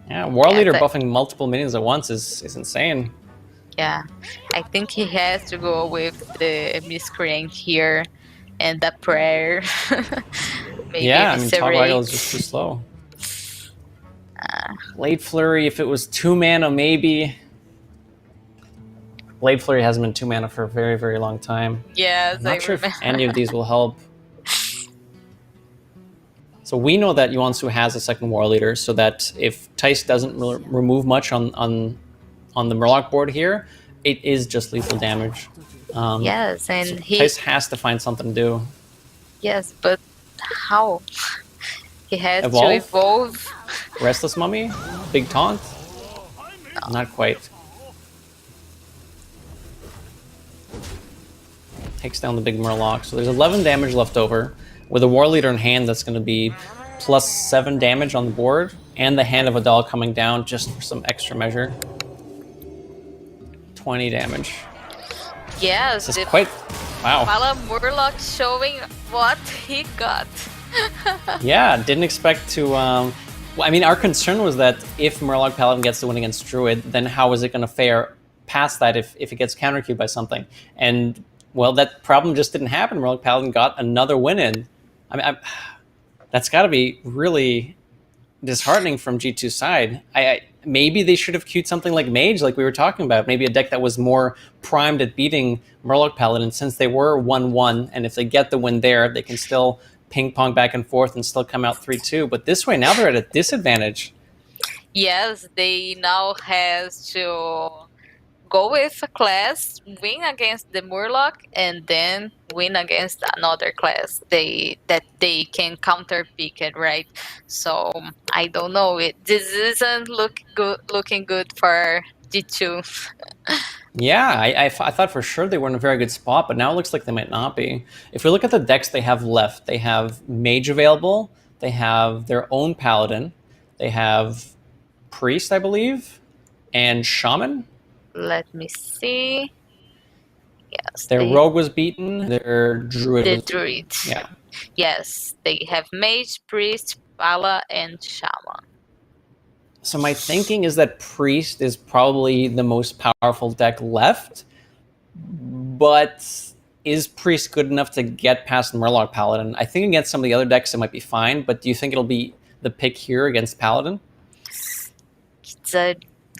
Yeah, War Leader buffing multiple minions at once is insane.
Yeah, I think he has to go with the Miscreant here and the prayer. Maybe
yeah, I mean, Togwaggle is just too slow. Blade Flurry, if it was 2 mana, maybe. Blade Flurry hasn't been 2 mana for a very, very long time.
Yes,
I'm not sure if any of these will help. So we know that Yuansu has a second War Leader, so that if Tice doesn't remove much on the Murloc board here, it is just lethal damage.
Yes, and
so Tice has to find something to do.
Yes, but how? He has to evolve.
Restless Mummy? Big Taunt? No. Not quite. Takes down the big Murloc. So there's 11 damage left over. With a War Leader in hand, that's going to be plus 7 damage on the board, and the Hand of Adal coming down just for some extra measure. 20 damage.
Yes,
this is quite... Wow.
Pala Murloc showing what he got.
Yeah, didn't expect to... well, I mean, our concern was that if Murloc Paladin gets the win against Druid, then how is it going to fare past that if it gets counter-queued by something? And, well, that problem just didn't happen. Murloc Paladin got another win in. I mean, that's got to be really disheartening from G2's side. Maybe they should have queued something like Mage, like we were talking about. Maybe a deck that was more primed at beating Murloc Paladin, since they were 1-1, and if they get the win there, they can still ping-pong back and forth and still come out 3-2. But this way, now they're at a disadvantage.
Yes, they now have to go with a class, win against the Murloc, and then win against another class that they can counter pick it, right? So I don't know. This isn't looking good for G2.
Yeah, I thought for sure they were in a very good spot, but now it looks like they might not be. If we look at the decks they have left, they have Mage available, they have their own Paladin, they have Priest, I believe, and Shaman.
Let me see. Yes.
Their Rogue was beaten, their Druid was
Druid.
Yeah.
Yes, they have Mage, Priest, Pala, and Shaman.
So my thinking is that Priest is probably the most powerful deck left, but is Priest good enough to get past Murloc Paladin? I think against some of the other decks it might be fine, but do you think it'll be the pick here against Paladin?
It's a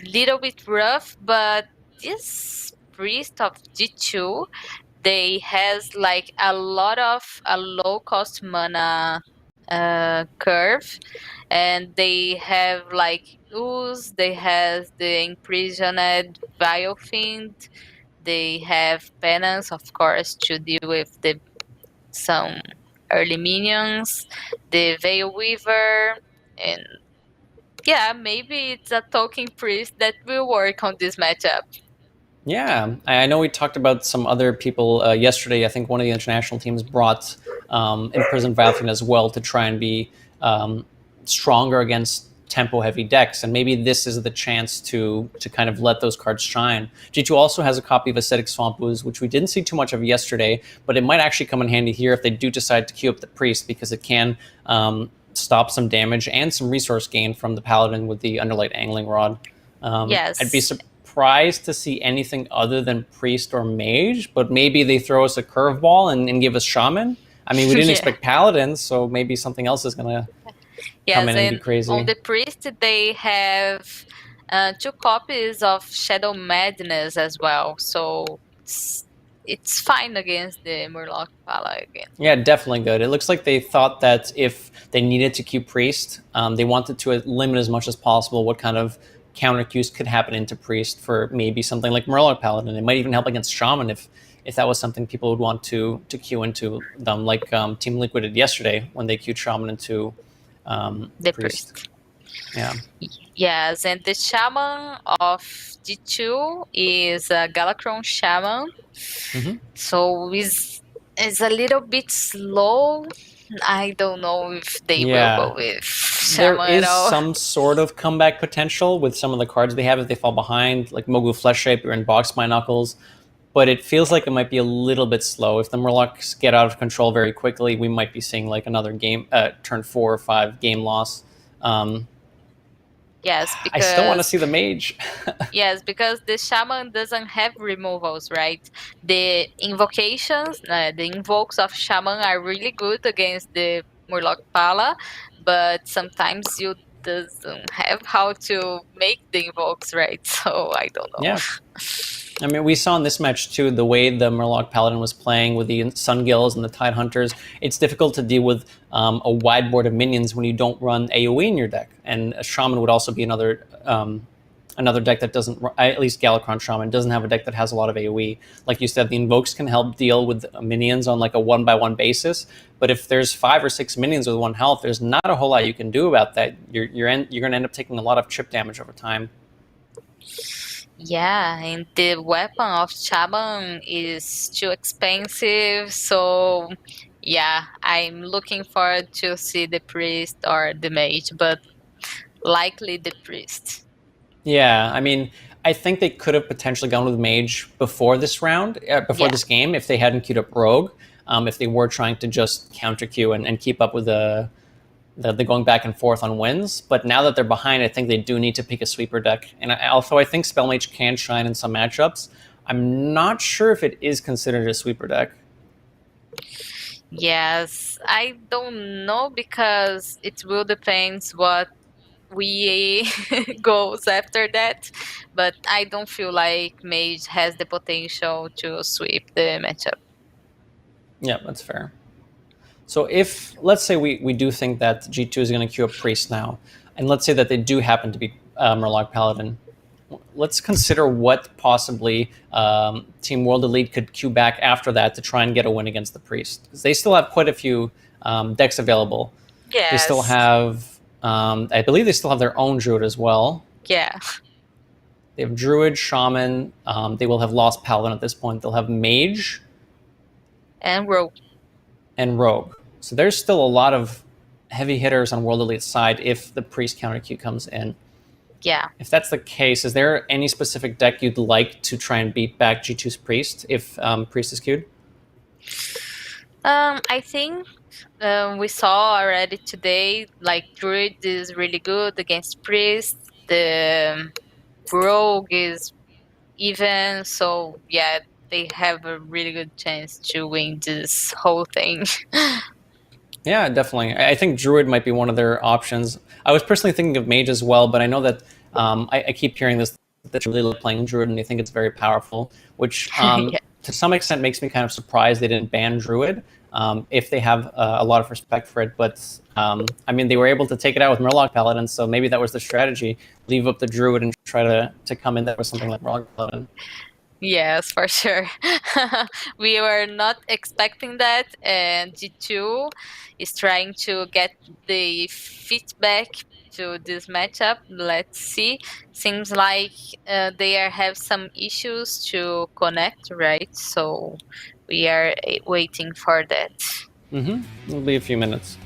little bit rough, but this Priest of G2, they has like a lot of a low cost mana curve, and they have like Ooze, they have the Imprisoned Vilefiend, they have Penance, of course, to deal with some early minions, the Veil Weaver, and yeah, maybe it's a token Priest that will work on this matchup.
Yeah, I know we talked about some other people yesterday. I think one of the international teams brought Imprisoned Vilefiend as well to try and be stronger against tempo-heavy decks, and maybe this is the chance to kind of let those cards shine. G2 also has a copy of Acidic Swamp Ooze, which we didn't see too much of yesterday, but it might actually come in handy here if they do decide to queue up the Priest, because it can stop some damage and some resource gain from the Paladin with the Underlight Angling Rod.
Yes.
I'd be surprised to see anything other than Priest or Mage, but maybe they throw us a curveball and give us Shaman. I mean, we didn't expect Paladins, so maybe something else is going to come in and be crazy.
On the Priest, they have 2 copies of Shadow Madness as well, so it's fine against the Murloc Pala again.
Yeah, definitely good. It looks like they thought that if they needed to queue Priest, they wanted to limit as much as possible what kind of counter queues could happen into Priest for maybe something like Murloc Paladin. It might even help against Shaman if that was something people would want to queue into them, like Team Liquid did yesterday when they queued Shaman into
the Priest.
Yeah.
Yes, and the Shaman of G2 is a Galakron Shaman. So it's a little bit slow. I don't know if they will go with Shaman
there is
at all.
some sort of comeback potential with some of the cards they have if they fall behind, like Mogu Flesh Shape or in Box My Knuckles. But it feels like it might be a little bit slow. If the Murlocs get out of control very quickly, we might be seeing like another game, turn 4 or 5 game loss.
Yes, because
I still want to see the Mage.
Yes, because the Shaman doesn't have removals, right? The invocations, the invokes of Shaman are really good against the Murloc Pala, but sometimes you doesn't have how to make the invokes, right? So I don't know.
Yeah. I mean, we saw in this match, too, the way the Murloc Paladin was playing with the Sun Gills and the Tide Hunters. It's difficult to deal with a wide board of minions when you don't run AoE in your deck. And a Shaman would also be another deck that doesn't, at least Galakron Shaman, doesn't have a deck that has a lot of AoE. Like you said, the Invokes can help deal with minions on like a 1-by-1 basis. But if there's 5 or 6 minions with 1 health, there's not a whole lot you can do about that. You're going to end up taking a lot of chip damage over time.
Yeah, and the weapon of Shaman is too expensive, so yeah, I'm looking forward to see the Priest or the Mage, but likely the Priest.
Yeah, I mean, I think they could have potentially gone with Mage before this round, this game, if they hadn't queued up Rogue, if they were trying to just counter queue and keep up with the going back and forth on wins. But now that they're behind, I think they do need to pick a sweeper deck. And although I think Spellmage can shine in some matchups, I'm not sure if it is considered a sweeper deck.
Yes, I don't know, because it will depend what we goes after that. But I don't feel like Mage has the potential to sweep the matchup.
Yeah, that's fair. So if, let's say we do think that G2 is going to queue up Priest now, and let's say that they do happen to be Murloc Paladin, let's consider what possibly Team World Elite could queue back after that to try and get a win against the Priest. Because they still have quite a few decks available.
Yes.
They still have, I believe they still have their own Druid as well.
Yeah.
They have Druid, Shaman, they will have lost Paladin at this point. They'll have Mage.
And Rogue.
So there's still a lot of heavy hitters on World Elite's side if the Priest counter queue comes in.
Yeah.
If that's the case, is there any specific deck you'd like to try and beat back G2's Priest if Priest is queued?
I think we saw already today, like Druid is really good against Priest. The Rogue is even, so yeah, they have a really good chance to win this whole thing.
Yeah, definitely. I think Druid might be one of their options. I was personally thinking of Mage as well, but I know that I keep hearing this, that really love playing Druid and they think it's very powerful, which to some extent makes me kind of surprised they didn't ban Druid if they have a lot of respect for it. But I mean, they were able to take it out with Murloc Paladin, so maybe that was the strategy. Leave up the Druid and try to come in there with something like Murloc Paladin.
Yes, for sure. We were not expecting that, and G2 is trying to get the feedback to this matchup. Let's see. Seems like they have some issues to connect, right? So we are waiting for that.
It'll be a few minutes.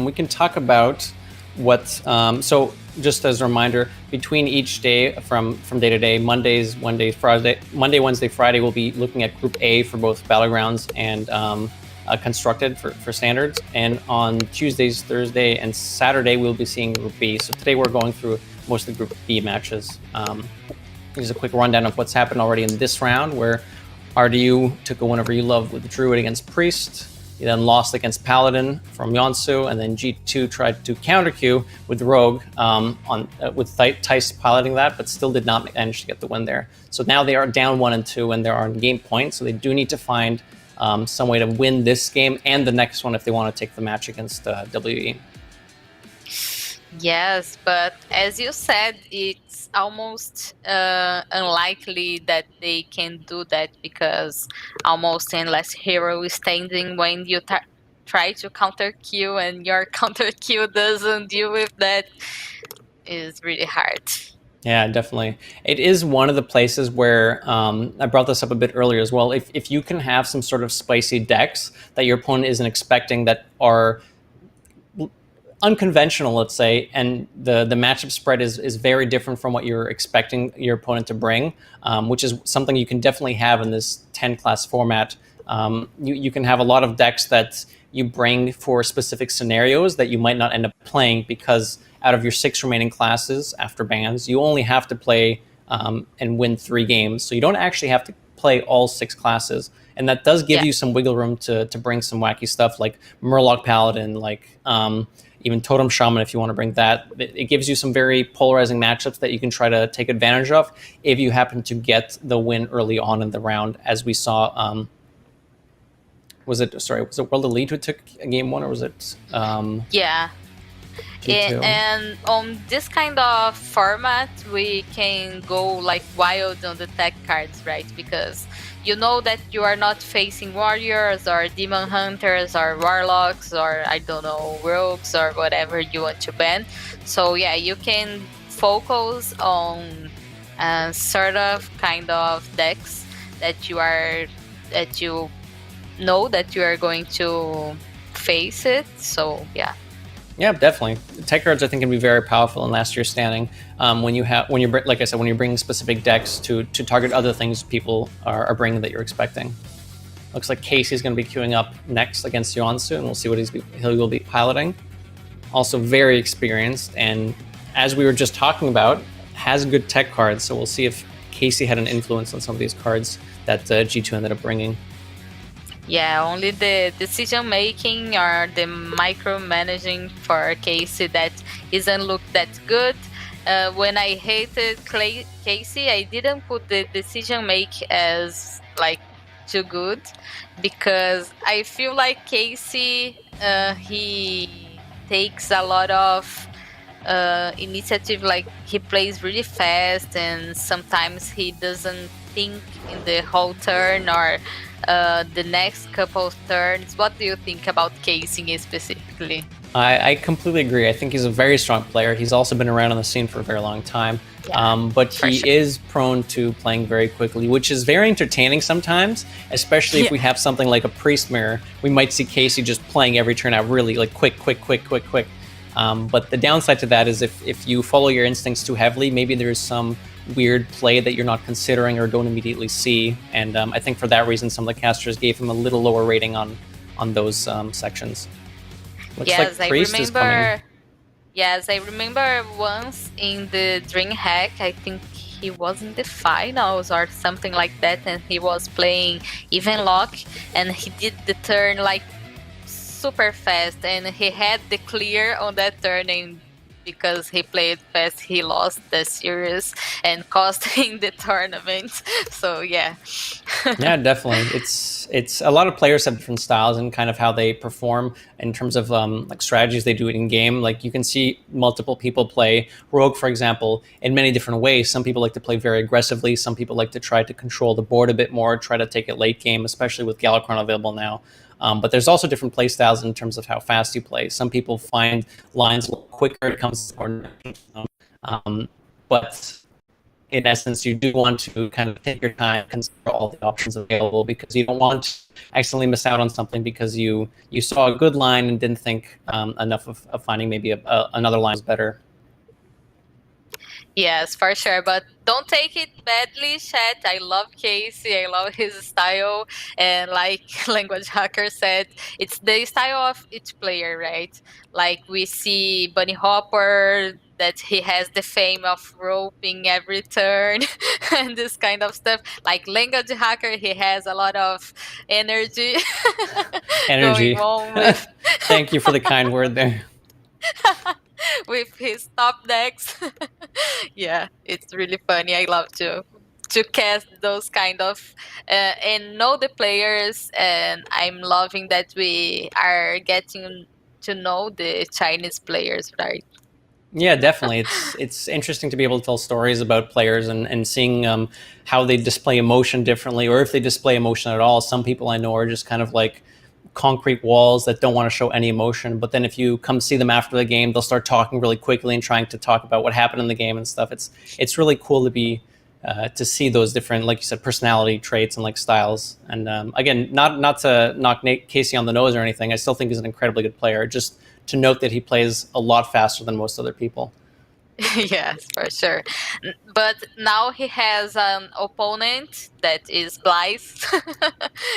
We can talk about what. So, just as a reminder, between each day from day to day, Monday, Wednesday, Friday, we'll be looking at Group A for both Battlegrounds and Constructed for Standards. And on Tuesdays, Thursday, and Saturday, we'll be seeing Group B. So today we're going through most of the Group B matches. Here's a quick rundown of what's happened already in this round, where RDU took a whenever you love with Druid against Priest. He then lost against Paladin from Yonsu, and then G2 tried to counter Q with Rogue with Tice piloting that, but still did not manage to get the win there. So now they are down 1 and 2, and they're on game point, so they do need to find some way to win this game and the next one if they want to take the match against WE.
Yes, but as you said, it's almost unlikely that they can do that, because almost endless hero is standing when you try to counter Q and your counter Q doesn't deal with that. Is really hard.
Yeah, definitely. It is one of the places where I brought this up a bit earlier as well. If you can have some sort of spicy decks that your opponent isn't expecting, that are unconventional, let's say, and the matchup spread is very different from what you're expecting your opponent to bring, which is something you can definitely have in this 10 class format. You can have a lot of decks that you bring for specific scenarios that you might not end up playing, because out of your 6 remaining classes after bans, you only have to play and win 3 games. So you don't actually have to play all 6 classes. And that does give you some wiggle room to bring some wacky stuff like Murloc Paladin, like even Totem Shaman if you want to bring that. It gives you some very polarizing matchups that you can try to take advantage of if you happen to get the win early on in the round, as we saw. Was it World Elite who took game 1, or was it?
Yeah. And on this kind of format, we can go like wild on the tech cards, right? Because you know that you are not facing warriors or demon hunters or warlocks or, I don't know, rogues or whatever you want to ban. So yeah, you can focus on sort of kind of decks that you know that you are going to face it. So yeah.
Yeah, definitely. Tech cards, I think, can be very powerful in last year's standing. When you're bringing specific decks to target other things people are bringing that you're expecting. Looks like Casey's going to be queuing up next against Yonsu, and we'll see what he will be piloting. Also very experienced, and as we were just talking about, has good tech cards. So we'll see if Casey had an influence on some of these cards that G2 ended up bringing.
Yeah, only the decision making or the micromanaging for Casey that isn't look that good. When I hated Casey, I didn't put the decision make as like too good, because I feel like Casey he takes a lot of initiative. Like, he plays really fast, and sometimes he doesn't think in the whole turn or the next couple of turns. What do you think about Casey specifically?
I completely agree. I think he's a very strong player. He's also been around on the scene for a very long time. But he is prone to playing very quickly, which is very entertaining sometimes, especially if we have something like a Priest Mirror. We might see Casey just playing every turn out really like quick. But the downside to that is if you follow your instincts too heavily, maybe there's some weird play that you're not considering or don't immediately see. And I think for that reason, some of the casters gave him a little lower rating on those sections. Looks like Priest is coming.
Yes, I remember once in the DreamHack, I think he was in the finals or something like that, and he was playing Even Lock, and he did the turn like super fast, and he had the clear on that turn, and because he played fast, he lost the series and cost him the tournament. So yeah.
Yeah, definitely. It's a lot of players have different styles and kind of how they perform in terms of like strategies they do it in game. Like, you can see multiple people play Rogue, for example, in many different ways. Some people like to play very aggressively. Some people like to try to control the board a bit more, try to take it late game, especially with Galakrond available now. But there's also different play styles in terms of how fast you play. Some people find lines a little quicker. It comes to but in essence, you do want to kind of take your time, consider all the options available, because you don't want to accidentally miss out on something because you saw a good line and didn't think enough of finding maybe another line is better.
Yes, for sure. But don't take it badly, chat. I love Casey. I love his style. And like Language Hacker said, it's the style of each player, right? Like we see Bunny Hopper, that he has the fame of roping every turn and this kind of stuff. Like Language Hacker, he has a lot of energy
Energy.
going on with
Thank you for the kind word there.
with his top decks. Yeah, it's really funny. I love to cast those kind of and know the players, and I'm loving that we are getting to know the Chinese players, right?
Yeah, definitely. It's interesting to be able to tell stories about players and seeing how they display emotion differently, or if they display emotion at all. Some people I know are just kind of like concrete walls that don't want to show any emotion. But then if you come see them after the game, they'll start talking really quickly and trying to talk about what happened in the game and stuff. It's really cool to be to see those different, like you said, personality traits and like styles. And again, not to knock Casey on the nose or anything. I still think he's an incredibly good player. Just to note that he plays a lot faster than most other people.
Yes, for sure. But now he has an opponent that is Blythe.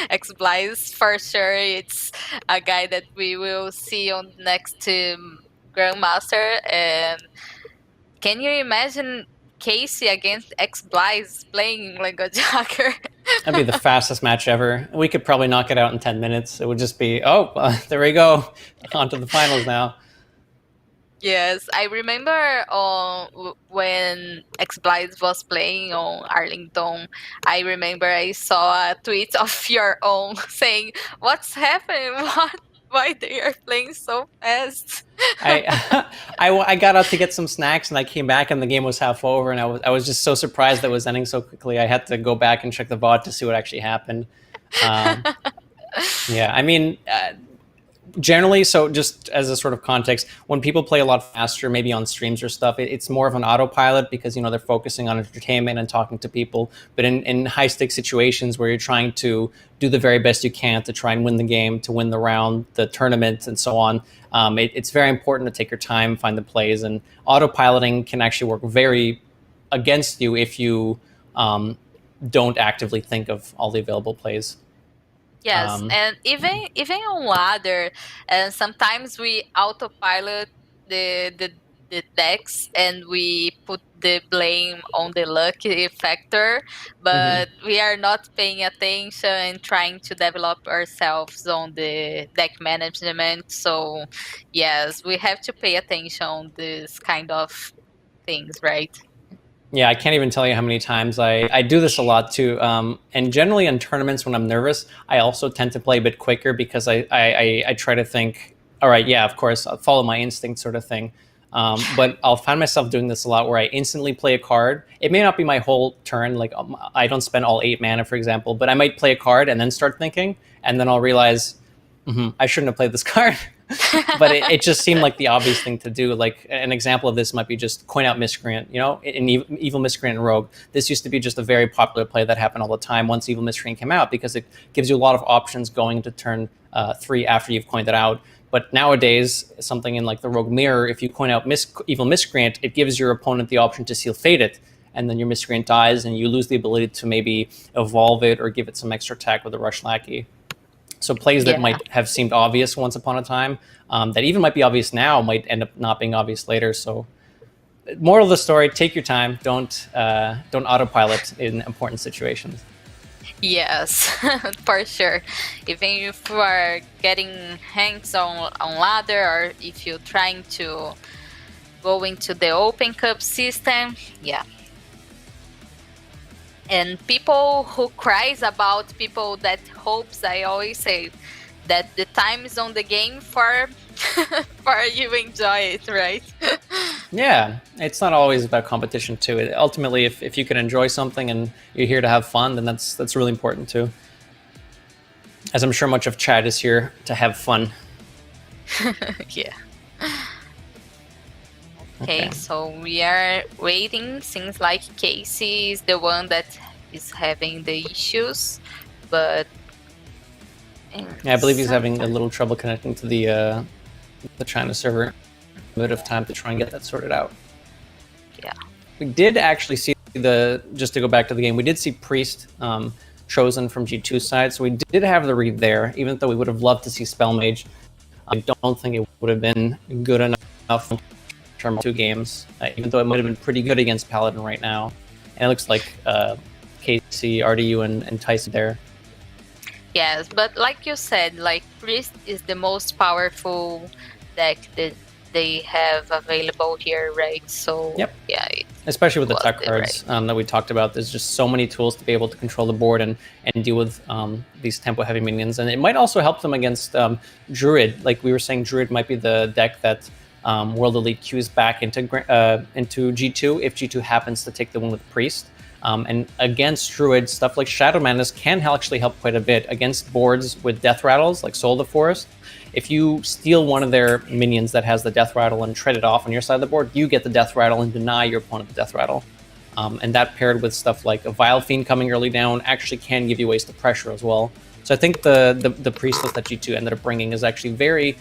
Ex Blythe, for sure. It's a guy that we will see on next Grandmaster. And can you imagine Casey against Ex Blythe playing Language Hacker?
That'd be the fastest match ever. We could probably knock it out in 10 minutes. It would just be, there we go. On to the finals now.
Yes, I remember when X Blythe was playing on Arlington. I remember I saw a tweet of your own saying, "What's happening? Why they are playing so fast?"
I got out to get some snacks and I came back and the game was half over, and I was just so surprised that it was ending so quickly. I had to go back and check the VOD to see what actually happened. Yeah, I mean. Generally, so just as a sort of context, when people play a lot faster, maybe on streams or stuff, it's more of an autopilot because, they're focusing on entertainment and talking to people. But in high stakes situations where you're trying to do the very best you can to try and win the game, to win the round, the tournament, and so on, it's very important to take your time, find the plays, and autopiloting can actually work very against you if you don't actively think of all the available plays.
Yes, and even on ladder, and sometimes we autopilot the decks and we put the blame on the lucky factor, but we are not paying attention and trying to develop ourselves on the deck management. So yes, we have to pay attention on this kind of things, right?
Yeah, I can't even tell you how many times I do this a lot too. And generally in tournaments when I'm nervous, I also tend to play a bit quicker because I try to think, all right, yeah, of course, I'll follow my instinct sort of thing. But I'll find myself doing this a lot where I instantly play a card. It may not be my whole turn, like I don't spend all 8 mana, for example, but I might play a card and then start thinking, and then I'll realize, I shouldn't have played this card. But it just seemed like the obvious thing to do. Like an example of this might be just coin out Miscreant, in Evil Miscreant and Rogue. This used to be just a very popular play that happened all the time once Evil Miscreant came out because it gives you a lot of options going into turn 3 after you've coined it out. But nowadays, something in like the Rogue Mirror, if you coin out Evil Miscreant, it gives your opponent the option to Seal Fate it, and then your Miscreant dies and you lose the ability to maybe evolve it or give it some extra attack with a Rush Lackey. So plays that might have seemed obvious once upon a time, that even might be obvious now, might end up not being obvious later. So, moral of the story: take your time. Don't autopilot in important situations.
Yes, for sure. Even if you are getting hands on ladder, or if you're trying to go into the Open Cup system, yeah. And people who cries about people that hopes, I always say that the time is on the game for for you enjoy it, right?
Yeah, it's not always about competition too. Ultimately, if you can enjoy something and you're here to have fun, then that's really important too. As I'm sure much of chat is here to have fun.
Yeah. Okay, so we are waiting. Seems like Casey is the one that is having the issues, but
Yeah, I believe he's having a little trouble connecting to the China server. A bit of time to try and get that sorted out.
Yeah.
We did actually see just to go back to the game, we did see Priest chosen from G2 side, so we did have the read there, even though we would have loved to see Spell Mage. I don't think it would have been good enough in terms of 2 games, even though it might have been pretty good against Paladin right now. And it looks like KC, RDU, and Tyson there.
Yes, but like you said, like Priest is the most powerful deck that they have available here, right? So
yep.
Yeah,
especially with the tech cards that we talked about. There's just so many tools to be able to control the board and deal with these tempo heavy minions, and it might also help them against Druid. Like we were saying, Druid might be the deck that World Elite queues back into G2 if G2 happens to take the win with Priest. And against Druid, stuff like Shadow Madness can actually help quite a bit against boards with Death Rattles, like Soul of the Forest. If you steal one of their minions that has the Death Rattle and trade it off on your side of the board, you get the Death Rattle and deny your opponent the Death Rattle. And that paired with stuff like a Vile Fiend coming early down actually can give you ways to pressure as well. So I think the Priest list that G2 ended up bringing is actually very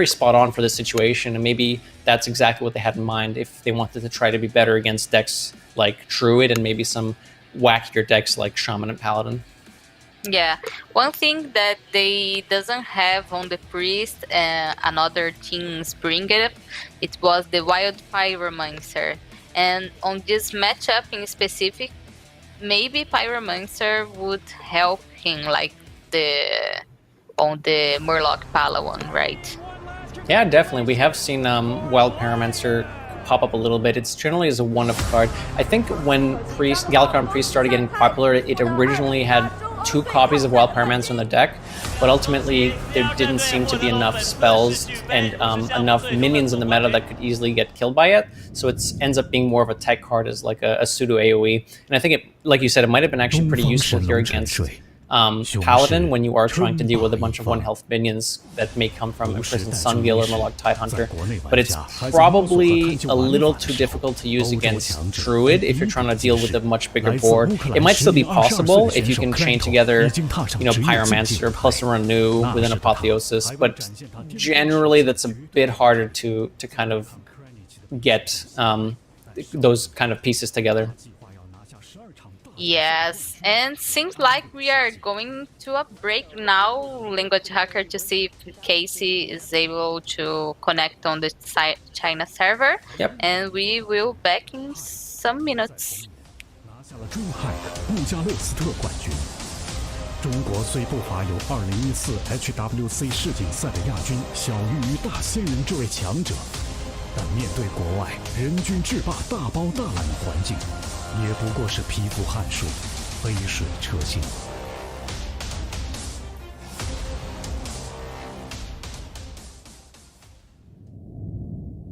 spot on for this situation, and maybe that's exactly what they had in mind if they wanted to try to be better against decks like Druid and maybe some wackier decks like Shaman and Paladin.
Yeah, one thing that they doesn't have on the Priest, another teams bring it was the Wild Pyromancer, and on this matchup in specific, maybe Pyromancer would help him like on the Murloc Palawan, right?
Yeah, definitely. We have seen Wild Pyromancer pop up a little bit. It's generally as a one-of card. I think when Galakrond Priest started getting popular, it originally had 2 copies of Wild Pyromancer in the deck, but ultimately there didn't seem to be enough spells and enough minions in the meta that could easily get killed by it. So it ends up being more of a tech card as like a pseudo AoE. And I think it, like you said, it might have been actually pretty useful here against Paladin when you are trying to deal with a bunch of 1 health minions that may come from Imprisoned Sungill or Murloc Tidehunter. But it's probably a little too difficult to use against Druid if you're trying to deal with a much bigger board. It might still be possible if you can chain together, Pyromancer plus a Renew with an Apotheosis, but generally that's a bit harder to kind of get those kind of pieces together.
Yes, and seems like we are going to a break now, Language Hacker, to see if Casey is able to connect on the China server.
Yep.
And we will back in some minutes.
中国虽不乏有2014 HWC 世锦赛的亚军小于大仙人这位强者，但面对国外人均制霸大包大揽的环境，也不过是匹夫汗数，杯水车薪。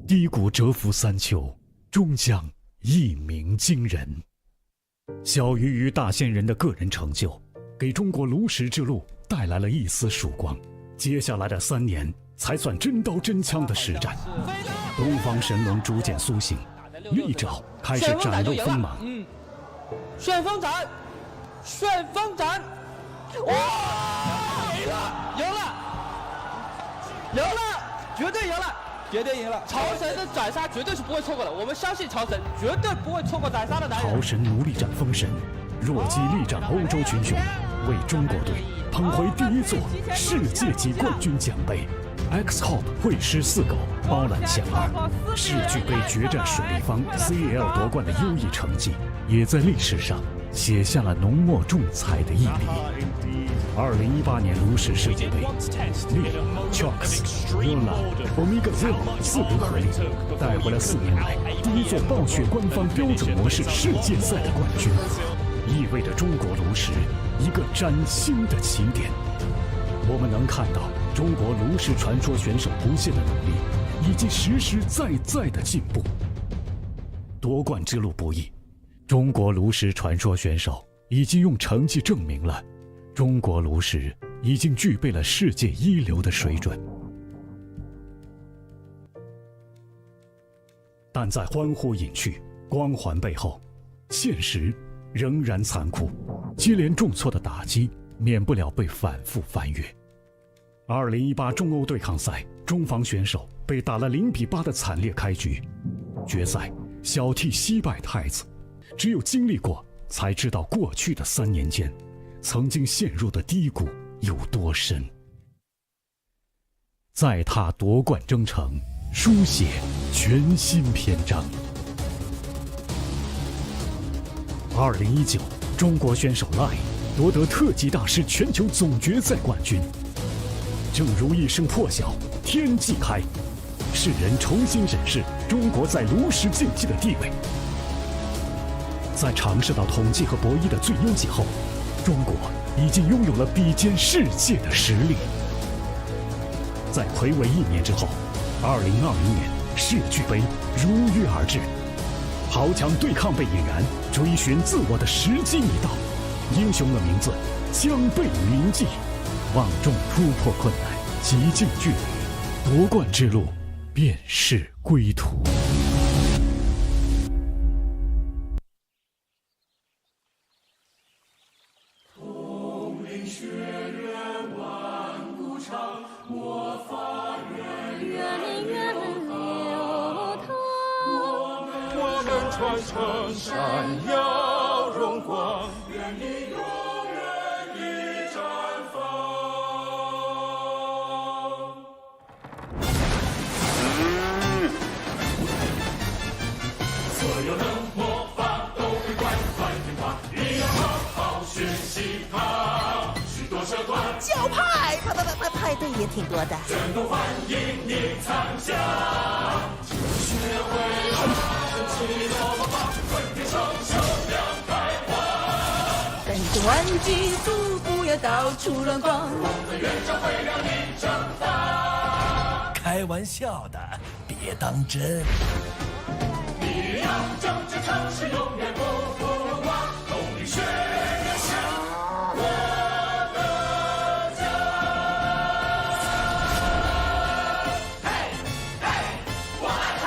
低谷蛰伏3秋，终将一鸣惊人。小鱼与大仙人的个人成就，给中国炉石之路带来了一丝曙光。接下来的3年，才算真刀真枪的实战。东方神龙逐渐苏醒，利爪开始展露锋芒。
旋风斩，旋风斩！哇，赢了，赢了，绝对赢了！绝对赢了！潮神的斩杀绝对是不会错过的，我们相信潮神绝对不会错过斩杀的男人。
潮神奴隶战封神，弱鸡力战欧洲群雄，为中国队捧回第1座世界级冠军奖杯。X-Hop 会师4狗包揽前2，世俱杯决战水立方 CL 夺冠的优异成绩，也在历史上写下了浓墨重彩的一笔。2018年炉石世界杯 ，Chalks、Rola、Omega Zero 4人合力，带回了4年来第1座暴雪官方标准模式世界赛的冠军，意味着中国炉石一个崭新的起点。我们能看到中国炉石传说选手不懈的努力，以及实实在在的进步。夺冠之路不易，中国炉石传说选手已经用成绩证明了，中国炉石已经具备了世界一流的水准。但在欢呼隐去、光环背后，现实仍然残酷，接连重挫的打击免不了被反复翻阅。2018中欧对抗赛，中方选手被打了0-8的惨烈开局，决赛小 T 惜败太子，只有经历过才知道过去的3年间，曾经陷入的低谷有多深。再踏夺冠征程，书写全新篇章。2019中国选手 Lie 夺得特级大师全球总决赛冠军。正如一声破晓，天际开，世人重新审视中国在炉石竞技的地位。在尝试到统计和博弈的最优解后，中国已经拥有了比肩世界的实力。在睽违1年之后，2020年世俱杯如约而至，豪强对抗被引燃，追寻自我的时机已到，英雄的名字将被铭记，望众突破困难，极尽距离，夺冠之路便是归途。
传承闪耀荣光，愿你永远地绽放。所有能模仿都会乖乖听话，你要好好学习它。许多社团
教派派对也挺多的，
全都欢迎你参加。学会神奇的魔法，混天生秀亮开花。
跟着玩具组不要到处乱逛，
我们园长会让你长大。
开玩笑的，别当真。
你要拯救城市，永远不忘动力学院是我的家。嘿，嘿，我爱它。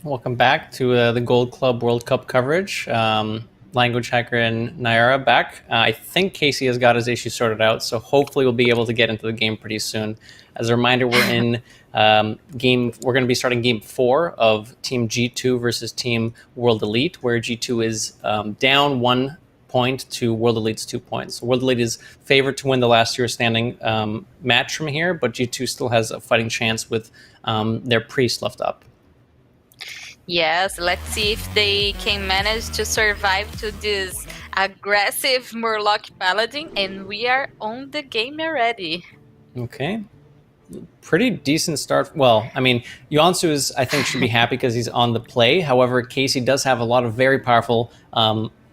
Welcome back to the Gold Club World Cup coverage. Language Hacker and Nyara back. I think Casey has got his issue sorted out, so hopefully we'll be able to get into the game pretty soon. As a reminder, we're in we're going to be starting game 4 of Team G2 versus Team World Elite, where G2 is down 1 point to World Elite's 2 points. So World Elite is favored to win the last year standing match from here, but G2 still has a fighting chance with their priest left up.
Yes, let's see if they can manage to survive to this aggressive Murloc Paladin, and we are on the game already.
Okay. Pretty decent start. Well, I mean, Yuansu is, I think, should be happy because he's on the play. However, Casey does have a lot of very powerful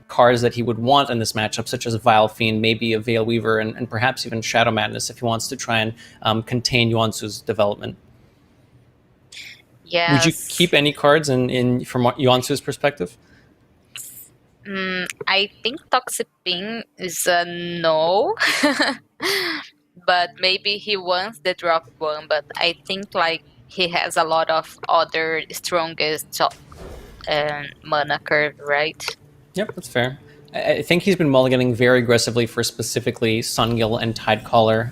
cards that he would want in this matchup, such as Vile Fiend, maybe a Veil Weaver, and perhaps even Shadow Madness if he wants to try and contain Yuansu's development.
Yes.
Would you keep any cards in from Yuansu's perspective?
I think Toxic Ping is a no. But maybe he wants the drop 1, but I think like he has a lot of other strongest mana curve, right?
Yep, that's fair. I think he's been mulliganing very aggressively for specifically Sungill and Tidecaller.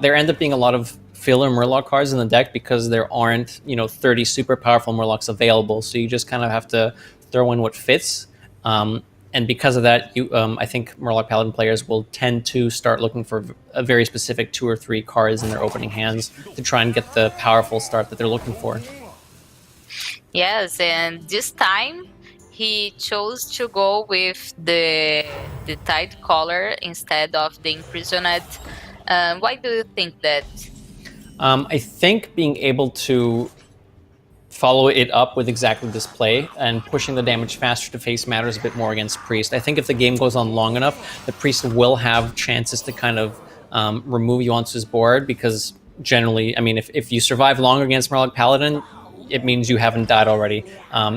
There end up being a lot of filler Murloc cards in the deck because there aren't 30 super powerful Murlocs available, so you just kind of have to throw in what fits. And because of that, I think Murloc Paladin players will tend to start looking for a very specific 2 or 3 cards in their opening hands to try and get the powerful start that they're looking for.
Yes, and this time he chose to go with the Tidecaller instead of the Imprisoned. Why do you think that?
I think being able to follow it up with exactly this play and pushing the damage faster to face matters a bit more against Priest. I think if the game goes on long enough, the Priest will have chances to kind of remove Yuansu's board because generally, I mean, if you survive long against Murloc Paladin, it means you haven't died already.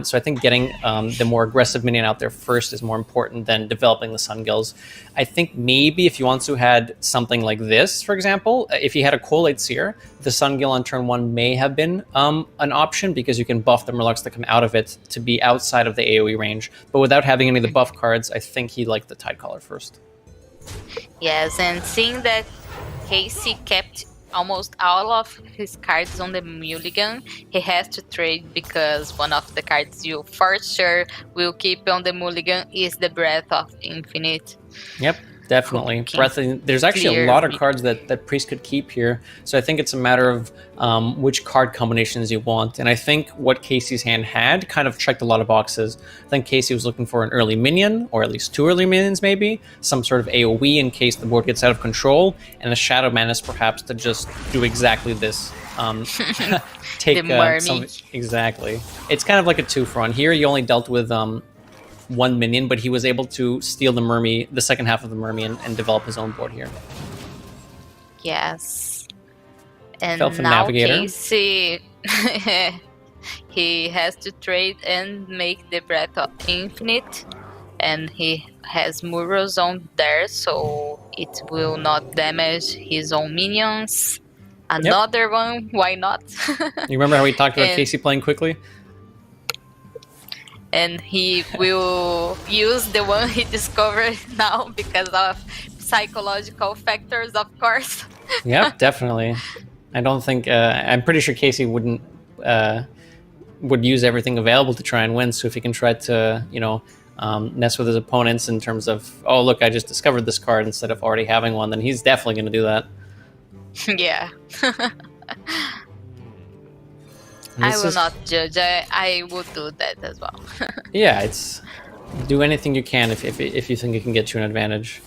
So I think getting the more aggressive minion out there first is more important than developing the Sungills. I think maybe if Yuansu had something like this, for example, if he had a Collate Seer, the Sungill on turn 1 may have been an option because you can buff the Murlocs that come out of it to be outside of the AoE range. But without having any of the buff cards, I think he liked the Tidecaller first.
Yes, and seeing that Casey kept almost all of his cards on the mulligan, he has to trade because one of the cards you for sure will keep on the mulligan is the Breath of Infinite.
Yep, definitely. There's actually a lot of cards that Priest could keep here, so I think it's a matter of which card combinations you want, and I think what Casey's hand had kind of checked a lot of boxes. I think Casey was looking for an early minion, or at least 2 early minions maybe, some sort of AoE in case the board gets out of control, and a Shadow Madness perhaps to just do exactly this. Take exactly. It's kind of like a 2-for-1. Here you only dealt with 1 minion, but he was able to steal the second half of the Mermy and develop his own board here.
Yes. And
Felfin
now
Navigator.
Casey, he has to trade and make the Breath of Infinite, and he has Murals on there, so it will not damage his own minions. Another one, why not?
You remember how we talked about Casey playing quickly?
And he will use the one he discovered now because of psychological factors, of course.
Yep, definitely. I don't think I'm pretty sure Casey would use everything available to try and win. So if he can try to mess with his opponents in terms of, oh look, I just discovered this card instead of already having one, then he's definitely going to do that.
Yeah. I will not judge. I would do that as well.
Yeah, it's do anything you can if you think it can get you an advantage.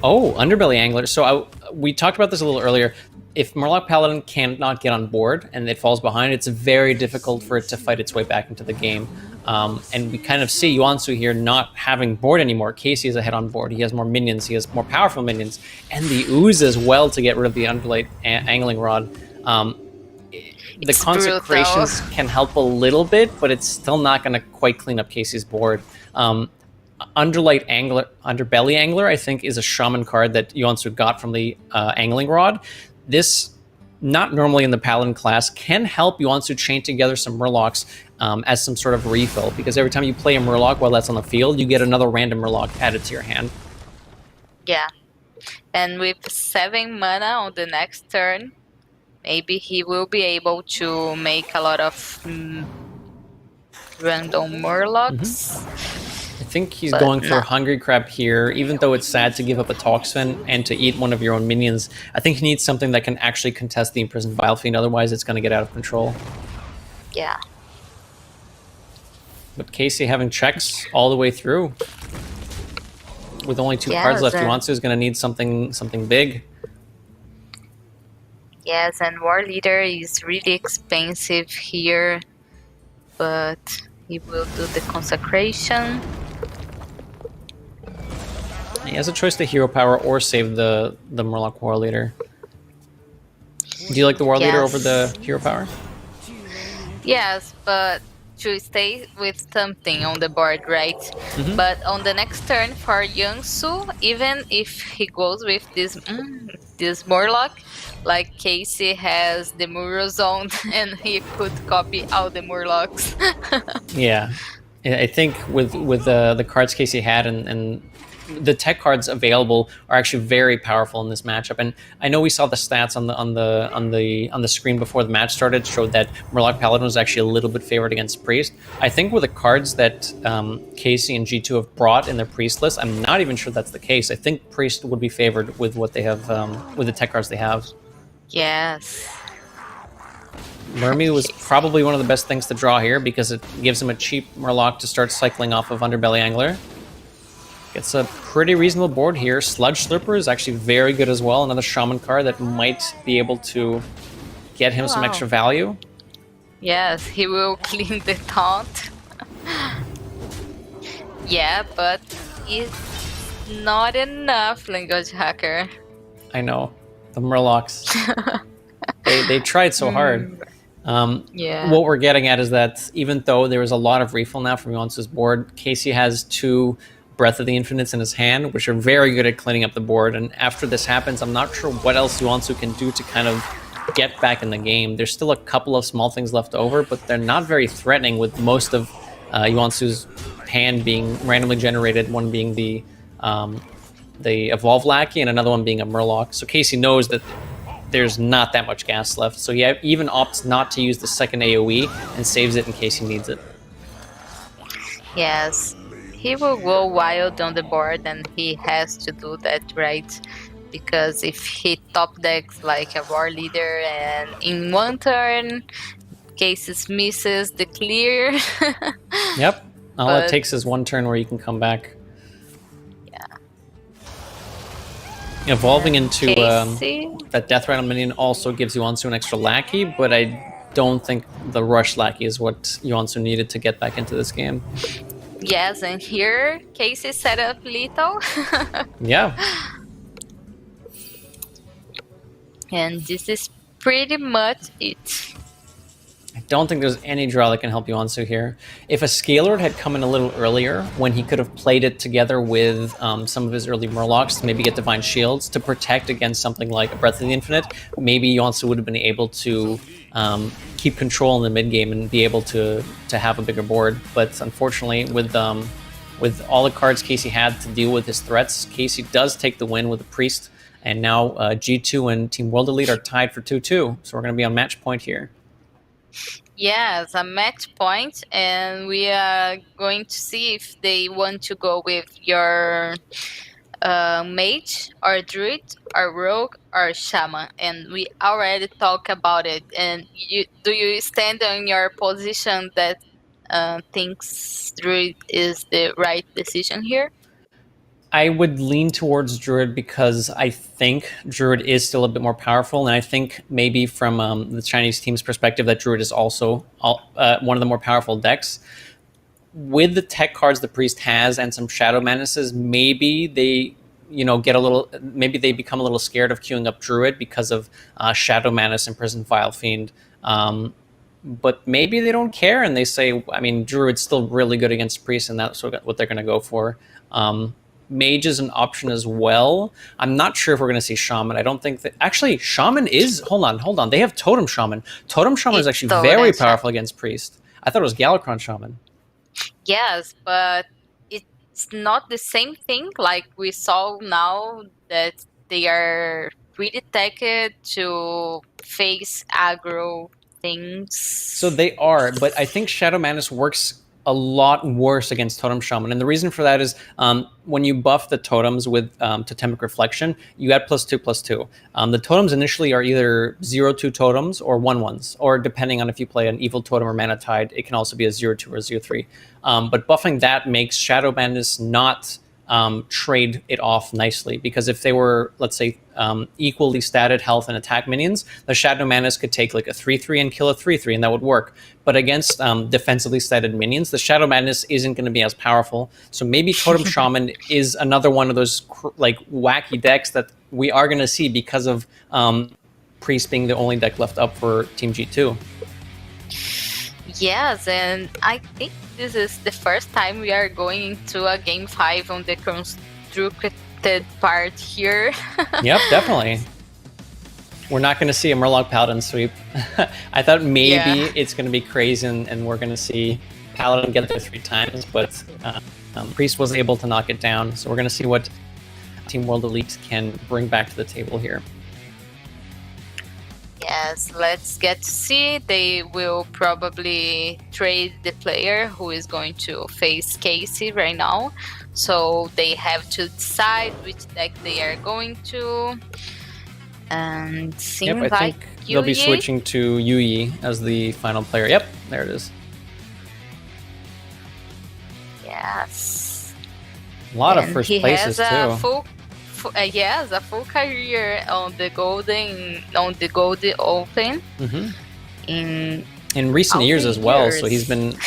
Underbelly Angler. So we talked about this a little earlier. If Murloc Paladin cannot get on board and it falls behind, it's very difficult for it to fight its way back into the game. And we kind of see Yuansu here not having board anymore. Casey is ahead on board. He has more minions. He has more powerful minions. And the Ooze as well to get rid of the Underlight Angling Rod. The Consecrations can help a little bit, but it's still not going to quite clean up Casey's board. Underbelly Angler, I think, is a Shaman card that Yuansu got from the Angling Rod. This not normally in the Paladin class, can help Yuansu chain together some Murlocs as some sort of refill, because every time you play a Murloc while that's on the field, you get another random Murloc added to your hand.
Yeah. And with 7 mana on the next turn, maybe he will be able to make a lot of random Murlocs.
I think he's going for Hungry Crab here, even though it's sad to give up a Toxfin and to eat one of your own minions. I think he needs something that can actually contest the Imprisoned Vile Fiend, otherwise it's going to get out of control.
Yeah.
But Casey having checks all the way through. With only 2 cards left, Yuansu is going to need something big.
Yes, and War Leader is really expensive here, but he will do the Consecration.
He has a choice to Hero Power or save the Murloc War Leader. Do you like the War Leader over the Hero Power?
Yes, but to stay with something on the board, right? But on the next turn for Yuansu, even if he goes with this Murloc, like Casey has the Muro Zone and he could copy all the Murlocs.
Yeah. I think with the cards Casey had and the tech cards available are actually very powerful in this matchup. And I know we saw the stats on the screen before the match started showed that Murloc Paladin was actually a little bit favored against Priest. I think with the cards that Casey and G2 have brought in their Priest list, I'm not even sure that's the case. I think Priest would be favored with what they have, with the tech cards they have.
Yes.
Mermy was probably one of the best things to draw here because it gives him a cheap Murloc to start cycling off of Underbelly Angler. Gets a pretty reasonable board here. Sludge Slurper is actually very good as well. Another Shaman card that might be able to get him some extra value.
Yes, he will clean the taunt. Yeah, but it's not enough, Language Hacker.
I know. The Murlocs. they tried so hard. What we're getting at is that even though there is a lot of refill now from Yuansu's board, Casey has 2 Breath of the Infinites in his hand, which are very good at cleaning up the board. And after this happens, I'm not sure what else Yuansu can do to kind of get back in the game. There's still a couple of small things left over, but they're not very threatening, with most of Yuansu's hand being randomly generated, one being the Evolve Lackey and another one being a Murloc. So Casey knows that there's not that much gas left. So he even opts not to use the second AoE and saves it in case he needs it.
Yes. He will go wild on the board, and he has to do that, right? Because if he top decks like a War Leader and in one turn, Cases misses the clear.
Yep. All it takes is one turn where you can come back.
Yeah.
Evolving into that Death Rattle minion also gives Yuansu an extra Lackey, but I don't think the Rush Lackey is what Yuansu needed to get back into this game.
Yes, and here Casey set up lethal.
Yeah.
And this is pretty much it.
I don't think there's any draw that can help Yuansu here. If a Scalord had come in a little earlier, when he could have played it together with some of his early Murlocs to maybe get Divine Shields to protect against something like a Breath of the Infinite, maybe Yuansu would have been able to keep control in the mid game and be able to have a bigger board. But unfortunately, with all the cards Casey had to deal with his threats, Casey does take the win with the Priest, and now G2 and Team World Elite are tied for 2-2. So we're going to be on match point here.
Yes, a match point, and we are going to see if they want to go with your mage or druid or rogue or shaman, and we already talked about it. And do you stand on your position that thinks druid is the right decision here?
I would lean towards Druid because I think Druid is still a bit more powerful, and I think maybe from the Chinese team's perspective that Druid is also one of the more powerful decks. With the tech cards the Priest has and some Shadow Menaces, maybe they become a little scared of queuing up Druid because of Shadow Menace and Prison Vile Fiend. But maybe they don't care and they say, I mean, Druid's still really good against Priest, and that's what they're going to go for. Mage is an option as well. I'm not sure if we're going to see Shaman. I don't think that... Actually, Shaman is... Hold on. They have Totem Shaman. Totem Shaman is actually very powerful against Priest. I thought it was Galakron Shaman.
Yes, but it's not the same thing. Like we saw now that they are really tagged to face aggro things.
So they are, but I think Shadow Madness works a lot worse against Totem Shaman. And the reason for that is when you buff the totems with Totemic Reflection, you add +2/+2. The totems initially are either 0/2 totems or 1/1s, or depending on if you play an Evil Totem or Mana Tide, it can also be a 0/2 or 0/3. But buffing that makes Shadow Madness not trade it off nicely, because if they were, let's say, equally statted health and attack minions, the Shadow Madness could take like a 3/3 and kill a 3/3, and that would work. But against defensively statted minions, the Shadow Madness isn't going to be as powerful. So maybe Totem Shaman is another one of those like wacky decks that we are going to see because of Priest being the only deck left up for Team G2.
Yes, and I think this is the first time we are going into a game 5 on the constructed part here.
Yep, definitely. We're not going to see a Murloc Paladin sweep. I thought maybe it's going to be crazy and we're going to see Paladin get there 3 times, but Priest was able to knock it down. So we're going to see what Team World Elite can bring back to the table here.
Yes, let's get to see. They will probably trade the player who is going to face Casey right now. So they have to decide which deck they are going to. And seems
I
like
think they'll be switching to Yuyi as the final player. Yep, there it is.
Yes.
A lot of first places too.
Yes, a full career on the Golden Open.
In recent years as well. So he's been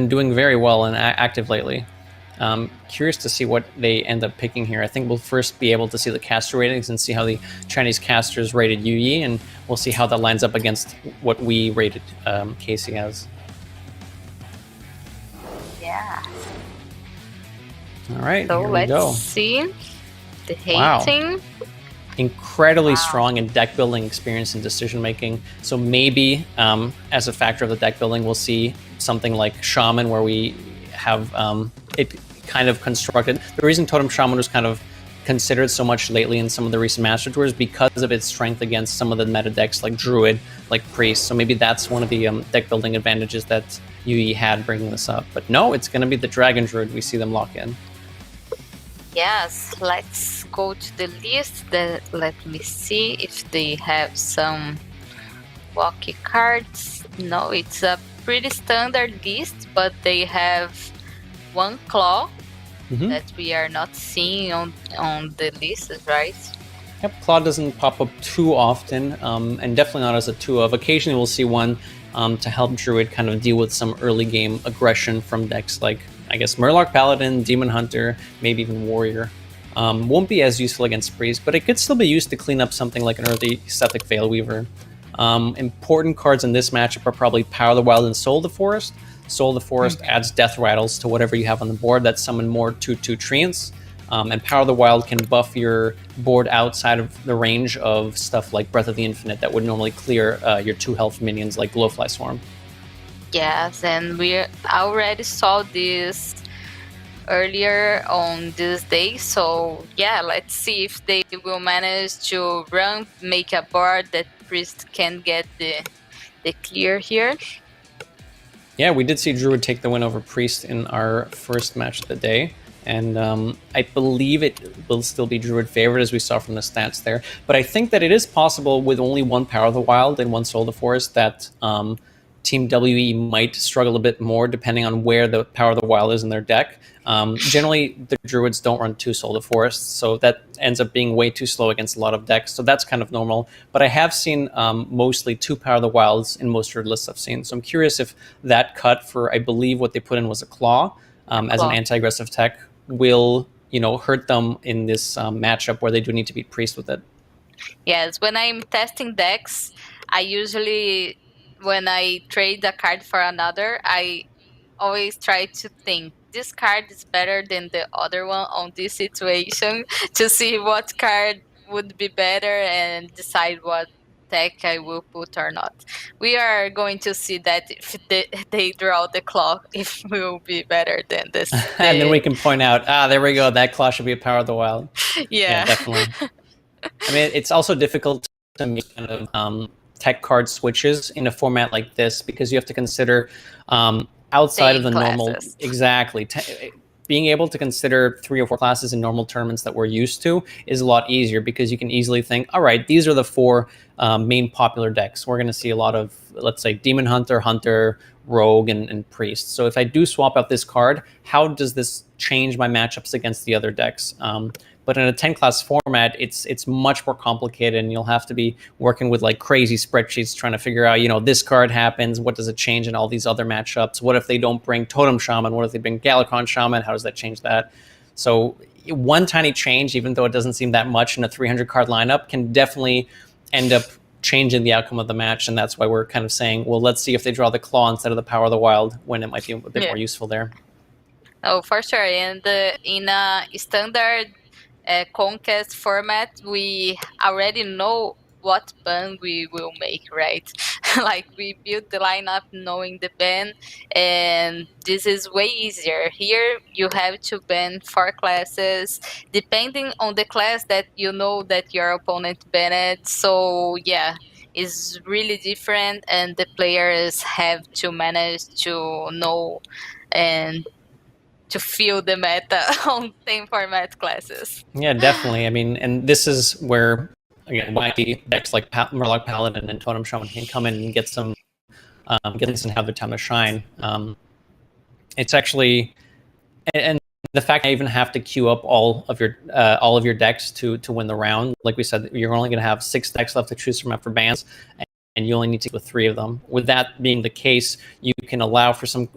doing very well and active lately. Curious to see what they end up picking here. I think we'll first be able to see the caster ratings and see how the Chinese casters rated Yuyi, and we'll see how that lines up against what we rated Casey as.
Yeah.
All right,
so
here we go.
Let's see the hating.
Wow. Incredibly strong in deck building experience and decision making. So maybe as a factor of the deck building, we'll see something like Shaman, where we have it kind of constructed. The reason Totem Shaman was kind of considered so much lately in some of the recent Master Tours because of its strength against some of the meta decks like Druid, like Priest. So maybe that's one of the deck building advantages that Yuyi had bringing this up. But no, it's going to be the Dragon Druid we see them lock in.
Yes, let's go to the list. Let me see if they have some walkie cards. No, it's a pretty standard list, but they have one claw that we are not seeing on the list, right?
Yep, claw doesn't pop up too often, and definitely not as a 2-of. Occasionally we'll see one to help Druid kind of deal with some early game aggression from decks like, I guess, Murloc Paladin, Demon Hunter, maybe even Warrior. Won't be as useful against Priest, but it could still be used to clean up something like an early Sethic Veil Weaver. Important cards in this matchup are probably Power of the Wild and Soul of the Forest. Soul of the Forest adds Death Rattles to whatever you have on the board that summon more 2/2 treants. And Power of the Wild can buff your board outside of the range of stuff like Breath of the Infinite that would normally clear your 2 health minions like Glowfly Swarm.
Yes, and we already saw this earlier on this day. So yeah, let's see if they will manage to make a board that Priest can get the clear here.
Yeah, we did see Druid take the win over Priest in our first match of the day. And I believe it will still be Druid favorite, as we saw from the stats there. But I think that it is possible with only one Power of the Wild and one Soul of the Forest that Team WE might struggle a bit more depending on where the Power of the Wild is in their deck. Generally, the Druids don't run 2 Soul of the Forest, so that ends up being way too slow against a lot of decks, so that's kind of normal. But I have seen mostly 2 Power of the Wilds in most of the lists I've seen, so I'm curious if that cut for, I believe what they put in was a Claw, as an anti-aggressive tech, will hurt them in this matchup where they do need to beat Priest with it.
Yes, when I'm testing decks, I usually, when I trade a card for another, I always try to think this card is better than the other one on this situation to see what card would be better and decide what deck I will put or not. We are going to see that if they draw the claw, if we will be better than this.
And then we can point out, there we go, that claw should be a Power of the Wild.
Yeah,
definitely. I mean, it's also difficult to make kind of tech card switches in a format like this because you have to consider outside of the normal. Exactly. Being able to consider 3 or 4 classes in normal tournaments that we're used to is a lot easier because you can easily think, all right, these are the 4 main popular decks. We're going to see a lot of, let's say, Demon Hunter, Hunter, Rogue, and Priest. So if I do swap out this card, how does this change my matchups against the other decks? But in a 10 class format, it's much more complicated, and you'll have to be working with like crazy spreadsheets trying to figure out, this card happens, what does it change in all these other matchups? What if they don't bring Totem Shaman? What if they bring Galakron Shaman? How does that change that? So one tiny change, even though it doesn't seem that much in a 300 card lineup, can definitely end up changing the outcome of the match, and that's why we're kind of saying, well, let's see if they draw the claw instead of the Power of the Wild when it might be a bit more useful there.
Oh, for sure. And in a standard Conquest format, we already know what ban we will make, right? Like we build the lineup knowing the ban, and this is way easier. Here you have to ban 4 classes depending on the class that you know that your opponent banned. So yeah, it's really different, and the players have to manage to know and to feel the meta on same format classes.
Yeah, definitely. I mean, and this is where, again, why decks like Murloc Paladin and Totem Shaman can come in and get some, get this and have their time to shine. It's actually, and the fact I even have to queue up all of your decks to win the round. Like we said, you're only going to have 6 decks left to choose from after bans, and you only need to go with 3 of them. With that being the case, you can allow for some,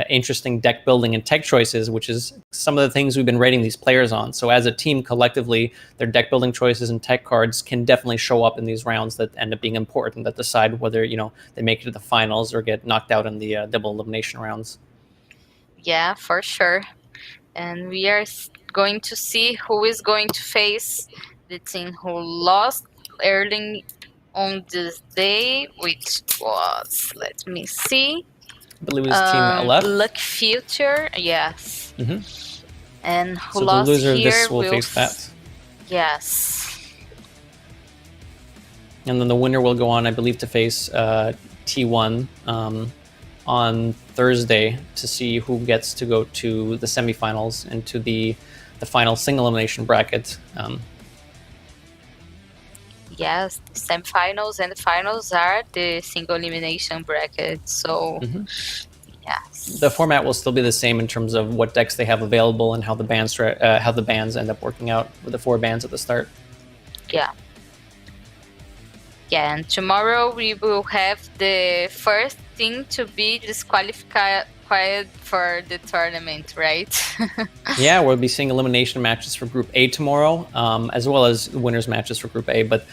interesting deck building and tech choices, which is some of the things we've been rating these players on. So as a team, collectively, their deck building choices and tech cards can definitely show up in these rounds that end up being important, that decide whether they make it to the finals or get knocked out in the double elimination rounds.
Yeah, for sure. And we are going to see who is going to face the team who lost early on this day, which was, let me see,
I believe it was Team LF.
Luck Future, yes.
Mm-hmm.
And who
so
lost
the loser
here
of this will face that.
Yes.
And then the winner will go on, I believe, to face T1 on Thursday to see who gets to go to the semifinals and to the final single elimination bracket.
Yes, the semifinals and the finals are the single elimination bracket. So, yes,
the format will still be the same in terms of what decks they have available and how the bans end up working out with the 4 bans at the start.
Yeah. Yeah, and tomorrow we will have the first team to be disqualified for the tournament, right?
Yeah, we'll be seeing elimination matches for Group A tomorrow, as well as winners matches for Group A. But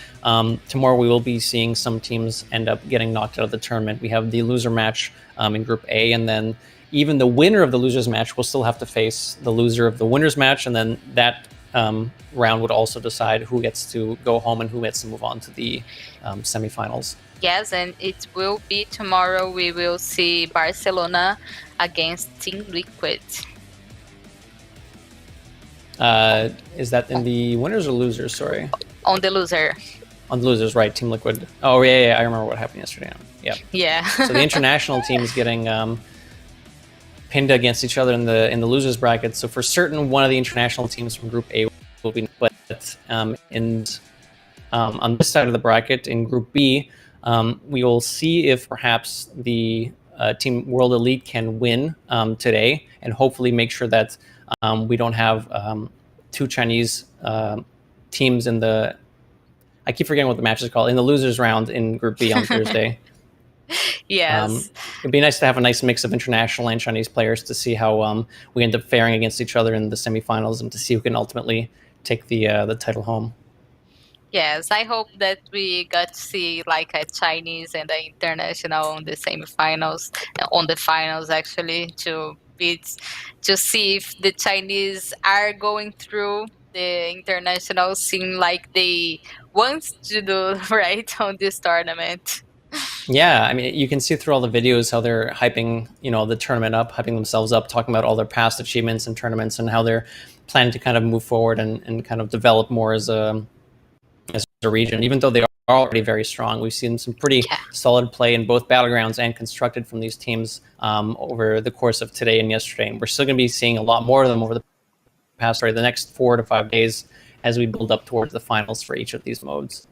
tomorrow we will be seeing some teams end up getting knocked out of the tournament. We have the loser match in Group A, and then even the winner of the losers match will still have to face the loser of the winners match, and then that round would also decide who gets to go home and who gets to move on to the semifinals.
Yes, and it will be tomorrow. We will see Barcelona against Team Liquid.
Is that in the winners or losers? Sorry.
On the loser.
On the losers, right? Team Liquid. Oh yeah, I remember what happened yesterday. Yeah.
Yeah.
So the international team is getting pinned against each other in the losers bracket. So for certain, one of the international teams from Group A will be. But on this side of the bracket, in Group B, we will see if perhaps the Team World Elite can win today, and hopefully make sure that we don't have 2 Chinese teams in the. I keep forgetting what the match is called, in the losers round in Group B on Thursday.
Yes.
It'd be nice to have a nice mix of international and Chinese players to see how we end up faring against each other in the semifinals, and to see who can ultimately take the title home.
Yes, I hope that we got to see like a Chinese and an international on the semifinals, on the finals actually, to bit to see if the Chinese are going through the international scene like they want to do right on this tournament.
Yeah, I mean, you can see through all the videos how they're hyping, the tournament up, hyping themselves up, talking about all their past achievements and tournaments and how they're planning to kind of move forward and kind of develop more as a region, even though they are already very strong. We've seen some pretty solid play in both Battlegrounds and Constructed from these teams over the course of today and yesterday. And we're still going to be seeing a lot more of them over the next 4 to 5 days as we build up towards the finals for each of these modes.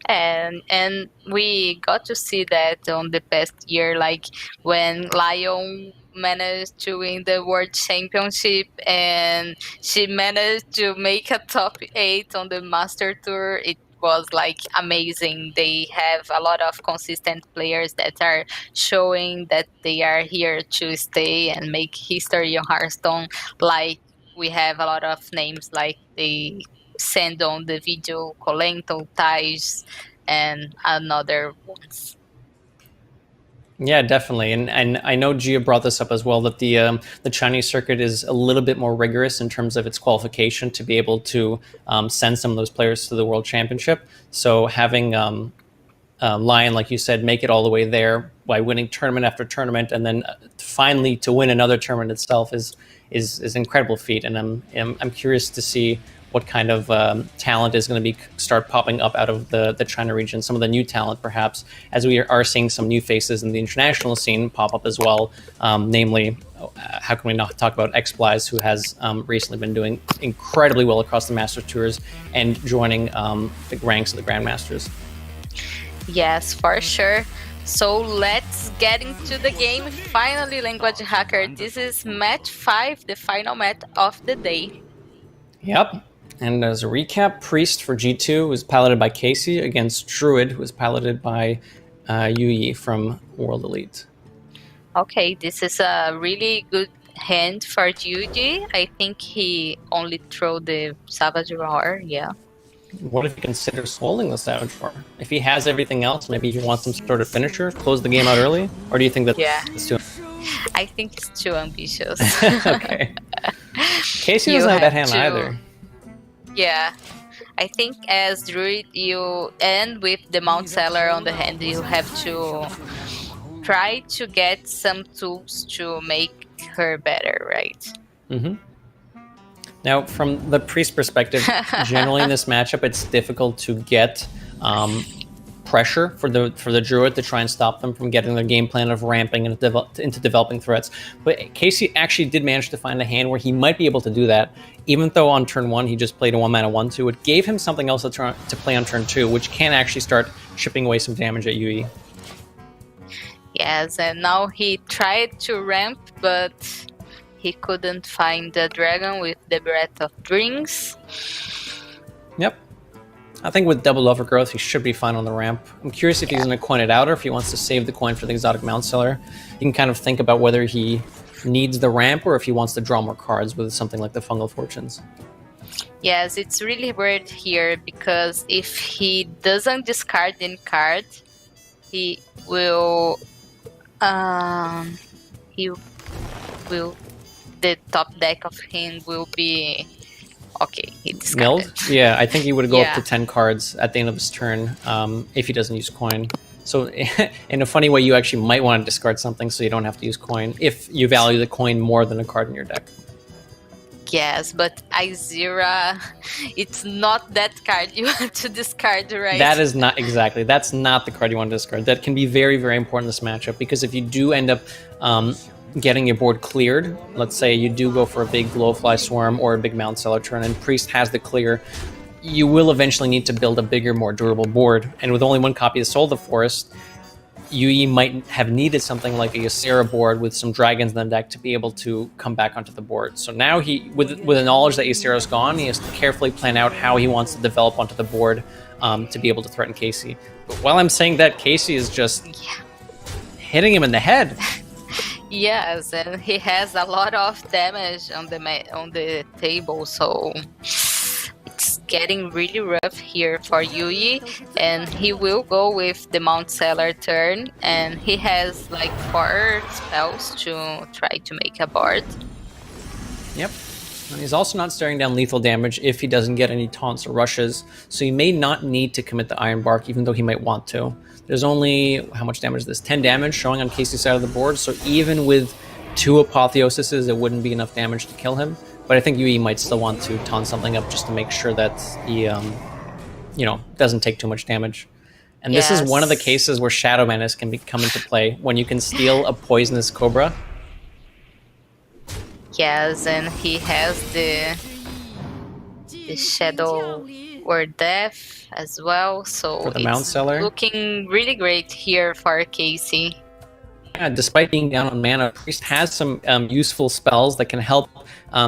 And we got to see that on the past year, like when Lion managed to win the World Championship and she managed to make a top 8 on the Master Tour. It was like amazing. They have a lot of consistent players that are showing that they are here to stay and make history on Hearthstone. Like we have a lot of names like they send on the video, Colento, Tais, and another ones.
Yeah, definitely, and I know Gia brought this up as well, that the Chinese circuit is a little bit more rigorous in terms of its qualification to be able to send some of those players to the World Championship. So having Lion, like you said, make it all the way there by winning tournament after tournament, and then finally to win another tournament itself is an incredible feat. And I'm curious to see what kind of talent is going to start popping up out of the China region, some of the new talent perhaps, as we are seeing some new faces in the international scene pop up as well. Namely, how can we not talk about XBlize, who has recently been doing incredibly well across the Master Tours and joining the ranks of the Grandmasters.
Yes, for sure. So let's get into the game. Finally, Language Hacker, this is match 5, the final match of the day.
Yep. And as a recap, Priest for G2 was piloted by Casey against Druid, who was piloted by Yuyi from World Elite.
Okay, this is a really good hand for Yuji. I think he only threw the Savage Roar, yeah.
What if he considers holding the Savage Roar? If he has everything else, maybe he wants some sort of finisher, close the game out early? Or do you think that's too...
I think it's too ambitious.
Okay. Casey doesn't have that hand either.
Yeah, I think as Druid, you end with the Mount Seller on the hand. You have to try to get some tools to make her better, right?
Mm-hmm. Now, from the Priest perspective, generally in this matchup, it's difficult to get pressure for the Druid to try and stop them from getting their game plan of ramping into developing threats. But Casey actually did manage to find a hand where he might be able to do that, even though on turn 1 he just played a 1-mana 1/2. It gave him something else to play on turn 2, which can actually start chipping away some damage at Yui.
Yes, and now he tried to ramp, but he couldn't find the dragon with the Breath of Dreams.
Yep. I think with double overgrowth, he should be fine on the ramp. I'm curious if he's going to coin it out or if he wants to save the coin for the exotic Mount Seller. You can kind of think about whether he needs the ramp or if he wants to draw more cards with something like the Fungal Fortunes.
Yes, it's really weird here because if he doesn't discard any card, he will the top deck of him will be okay. He discarded.
Milled? Yeah, I think he would go up to 10 cards at the end of his turn if he doesn't use coin. So in a funny way, you actually might want to discard something so you don't have to use coin if you value the coin more than a card in your deck.
Yes, but Izira, it's not that card you want to discard, right?
That is not exactly. That's not the card you want to discard. That can be very, very important in this matchup because if you do end up getting your board cleared, let's say you do go for a big Glowfly Swarm or a big Mount Seller turn and Priest has the clear, you will eventually need to build a bigger, more durable board. And with only one copy of Soul of the Forest, you might have needed something like a Ysera board with some dragons in the deck to be able to come back onto the board. So now he, with the knowledge that Ysera's gone, he has to carefully plan out how he wants to develop onto the board to be able to threaten Casey. But while I'm saying that, Casey is just hitting him in the head.
Yes, and he has a lot of damage on the table, so it's getting really rough here for Yui, and he will go with the Mount Seller turn, and he has like 4 spells to try to make a board.
Yep. And he's also not staring down lethal damage if he doesn't get any taunts or rushes, so he may not need to commit the Iron Bark, even though he might want to. There's only, how much damage is this? 10 damage showing on Casey's side of the board, so even with 2 Apotheosises, it wouldn't be enough damage to kill him. But I think Yui might still want to taunt something up just to make sure that he, you know, doesn't take too much damage. And this is one of the cases where Shadow Menace can come into play, when you can steal a poisonous Cobra.
Yes, and he has the Shadow or Death as well, so
For the
it's
Mount Seller.
looking really great here for Casey.
Yeah, despite being down on mana, Priest has some useful spells that can help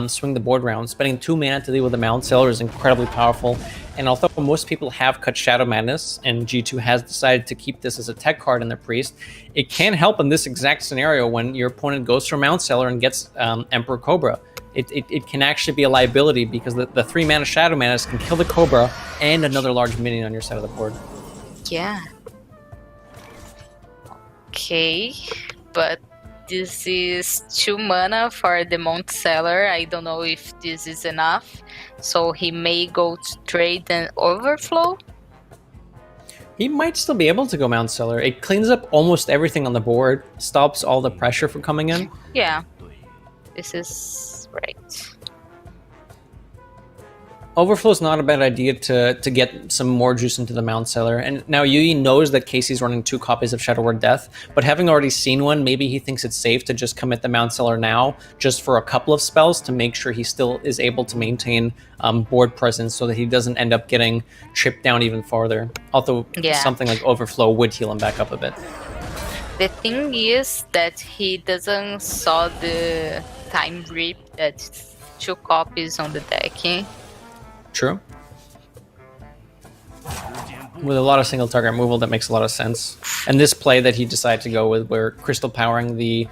swing the board round. Spending 2 mana to deal with the Mount Seller is incredibly powerful. And although most people have cut Shadow Madness, and G2 has decided to keep this as a tech card in their Priest, it can help in this exact scenario when your opponent goes for Mount Seller and gets Emperor Cobra. It can actually be a liability because the 3 mana Shadow Madness can kill the Cobra and another large minion on your side of the board.
Yeah. Okay, but this is 2 mana for the Mount Seller. I don't know if this is enough. So he may go to trade and overflow.
He might still be able to go Mount Seller. It cleans up almost everything on the board, stops all the pressure from coming in.
Yeah, this is right.
Overflow is not a bad idea to get some more juice into the Mount Seller. And now Yui knows that Casey's running 2 copies of Shadow Word Death, but having already seen one, maybe he thinks it's safe to just commit the Mount Seller now, just for a couple of spells to make sure he still is able to maintain board presence so that he doesn't end up getting chipped down even farther. Although something like Overflow would heal him back up a bit.
The thing is that he doesn't saw the Time Rip, that's 2 copies on the deck.
True. With a lot of single target removal, that makes a lot of sense. And this play that he decided to go with, where Crystal powering the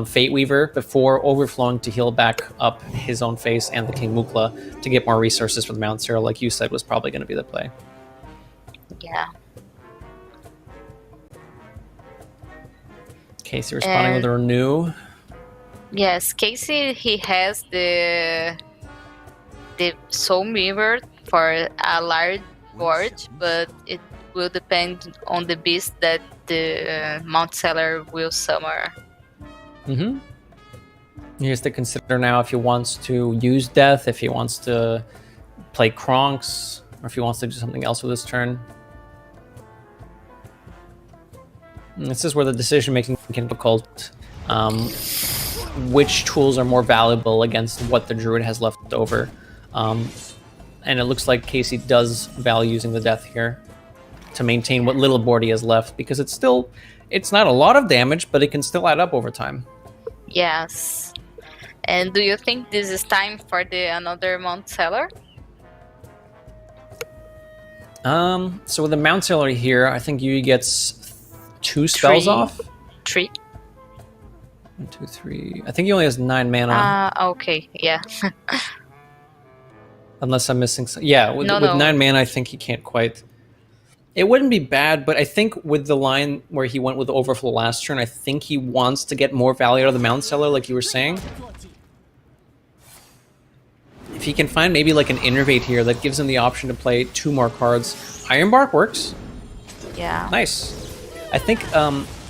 Fate Weaver before overflowing to heal back up his own face and the King Mukla to get more resources for the Mount Seller, like you said, was probably going to be the play.
Yeah.
Casey responding with a renew.
Yes, Casey, he has the Soul Mirror for a large board, but it will depend on the beast that the Mount Seller will summon.
He has to consider now if he wants to use Death, if he wants to play Kronks, or if he wants to do something else with his turn. And this is where the decision making can be difficult. Which tools are more valuable against what the Druid has left over? And it looks like Casey does value using the Death here to maintain what little board he has left, because it's not a lot of damage, but it can still add up over time.
Yes. And do you think this is time for another Mount Seller?
So with the Mount Seller here, I think Yui gets 2 spells off.
3.
1, 2, 3. I think he only has 9 mana.
Okay, yeah.
Unless I'm missing some. Yeah, with 9 mana, I think he can't quite. It wouldn't be bad, but I think with the line where he went with Overflow last turn, I think he wants to get more value out of the Mount Seller, like you were saying. If he can find maybe like an Innervate here that gives him the option to play 2 more cards. Iron Bark works.
Yeah.
Nice. I think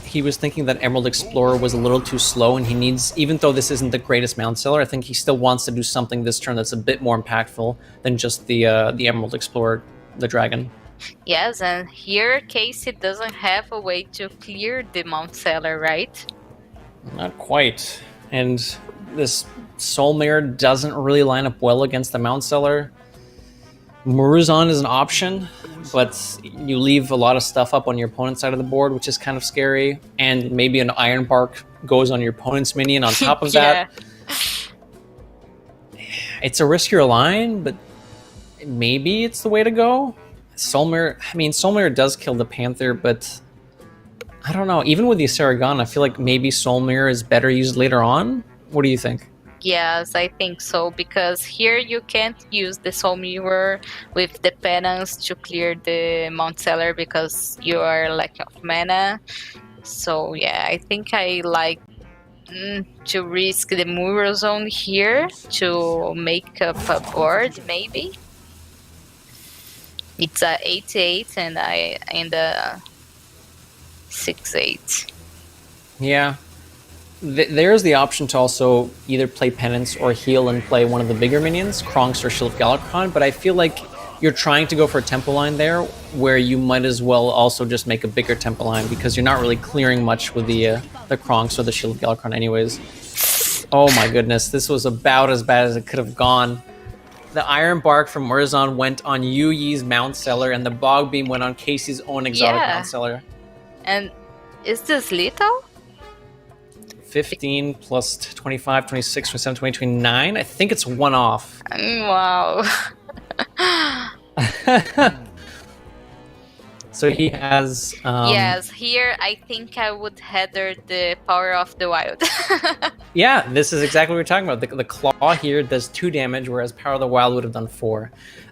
he was thinking that Emerald Explorer was a little too slow, and he needs, even though this isn't the greatest Mount Seller, I think he still wants to do something this turn that's a bit more impactful than just the Emerald Explorer, the dragon.
Yes, and here Casey doesn't have a way to clear the Mount Seller, right?
Not quite. And this Soul Mirror doesn't really line up well against the Mount Seller. Muruzan is an option, but you leave a lot of stuff up on your opponent's side of the board, which is kind of scary. And maybe an Iron Bark goes on your opponent's minion on top of that. It's a riskier line, but maybe it's the way to go. Soul Mirror does kill the Panther, but I don't know. Even with the Saragon, I feel like maybe Soul Mirror is better used later on. What do you think?
Yes, I think so, because here you can't use the Soul Mirror with the penance to clear the Mount Seller because you are lack of mana. So yeah, I think I like to risk the Mirror Zone here to make up a board, maybe. It's a 8-8 and I in the 6-8.
Yeah. There's the option to also either play Penance or heal and play one of the bigger minions, Kronks or Shield of Galakrond, but I feel like you're trying to go for a tempo line there, where you might as well also just make a bigger tempo line, because you're not really clearing much with the Kronks or the Shield of Galakrond anyways. Oh my goodness, this was about as bad as it could have gone. The Iron Bark from Murzon went on Yu Yi's Mount Seller, and the Bog Beam went on Casey's own exotic Mount Seller.
And is this lethal?
15 plus 25, 26, 27, 20, 29. I think it's one off.
Wow.
So he has...
yes, here I think I would header the Power of the Wild.
Yeah, this is exactly what we're talking about. The Claw here does 2 damage, whereas Power of the Wild would have done 4.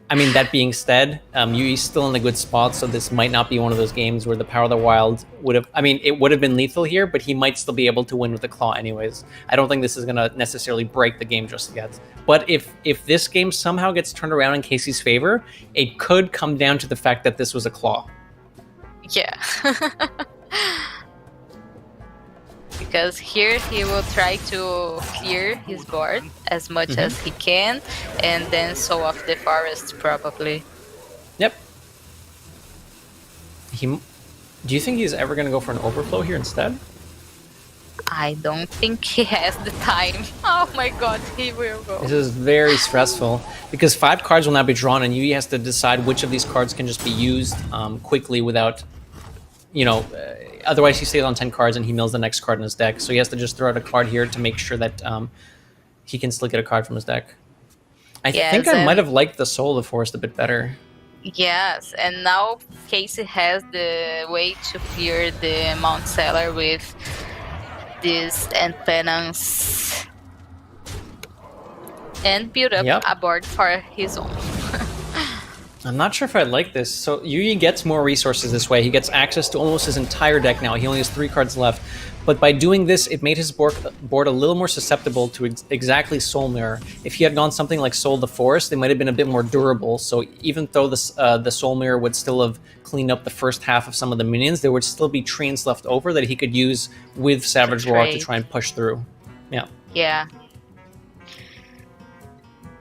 I mean, that being said, Yui's still in a good spot, so this might not be one of those games where the Power of the Wild would have... I mean, it would have been lethal here, but he might still be able to win with the Claw anyways. I don't think this is going to necessarily break the game just yet. But if this game somehow gets turned around in Casey's favor, it could come down to the fact that this was a Claw.
Yeah. Because here he will try to clear his board as much as he can, and then Soul of the Forest probably.
Yep. Do you think he's ever going to go for an Overflow here instead?
I don't think he has the time. Oh my god, he will go.
This is very stressful, because 5 cards will now be drawn, and Yui has to decide which of these cards can just be used quickly without... otherwise he stays on 10 cards and he mills the next card in his deck. So he has to just throw out a card here to make sure that he can still get a card from his deck. I think I might have liked the Soul of the Forest a bit better.
Yes, and now Casey has the way to clear the Mount Seller with this and Penance and build up a board for his own.
I'm not sure if I like this. So Yui gets more resources this way. He gets access to almost his entire deck now. He only has 3 cards left. But by doing this, it made his board a little more susceptible to exactly Soul Mirror. If he had gone something like Soul of the Forest, they might have been a bit more durable. So even though the Soul Mirror would still have cleaned up the first half of some of the minions, there would still be treants left over that he could use with Savage Roar to try and push through. Yeah.
Yeah.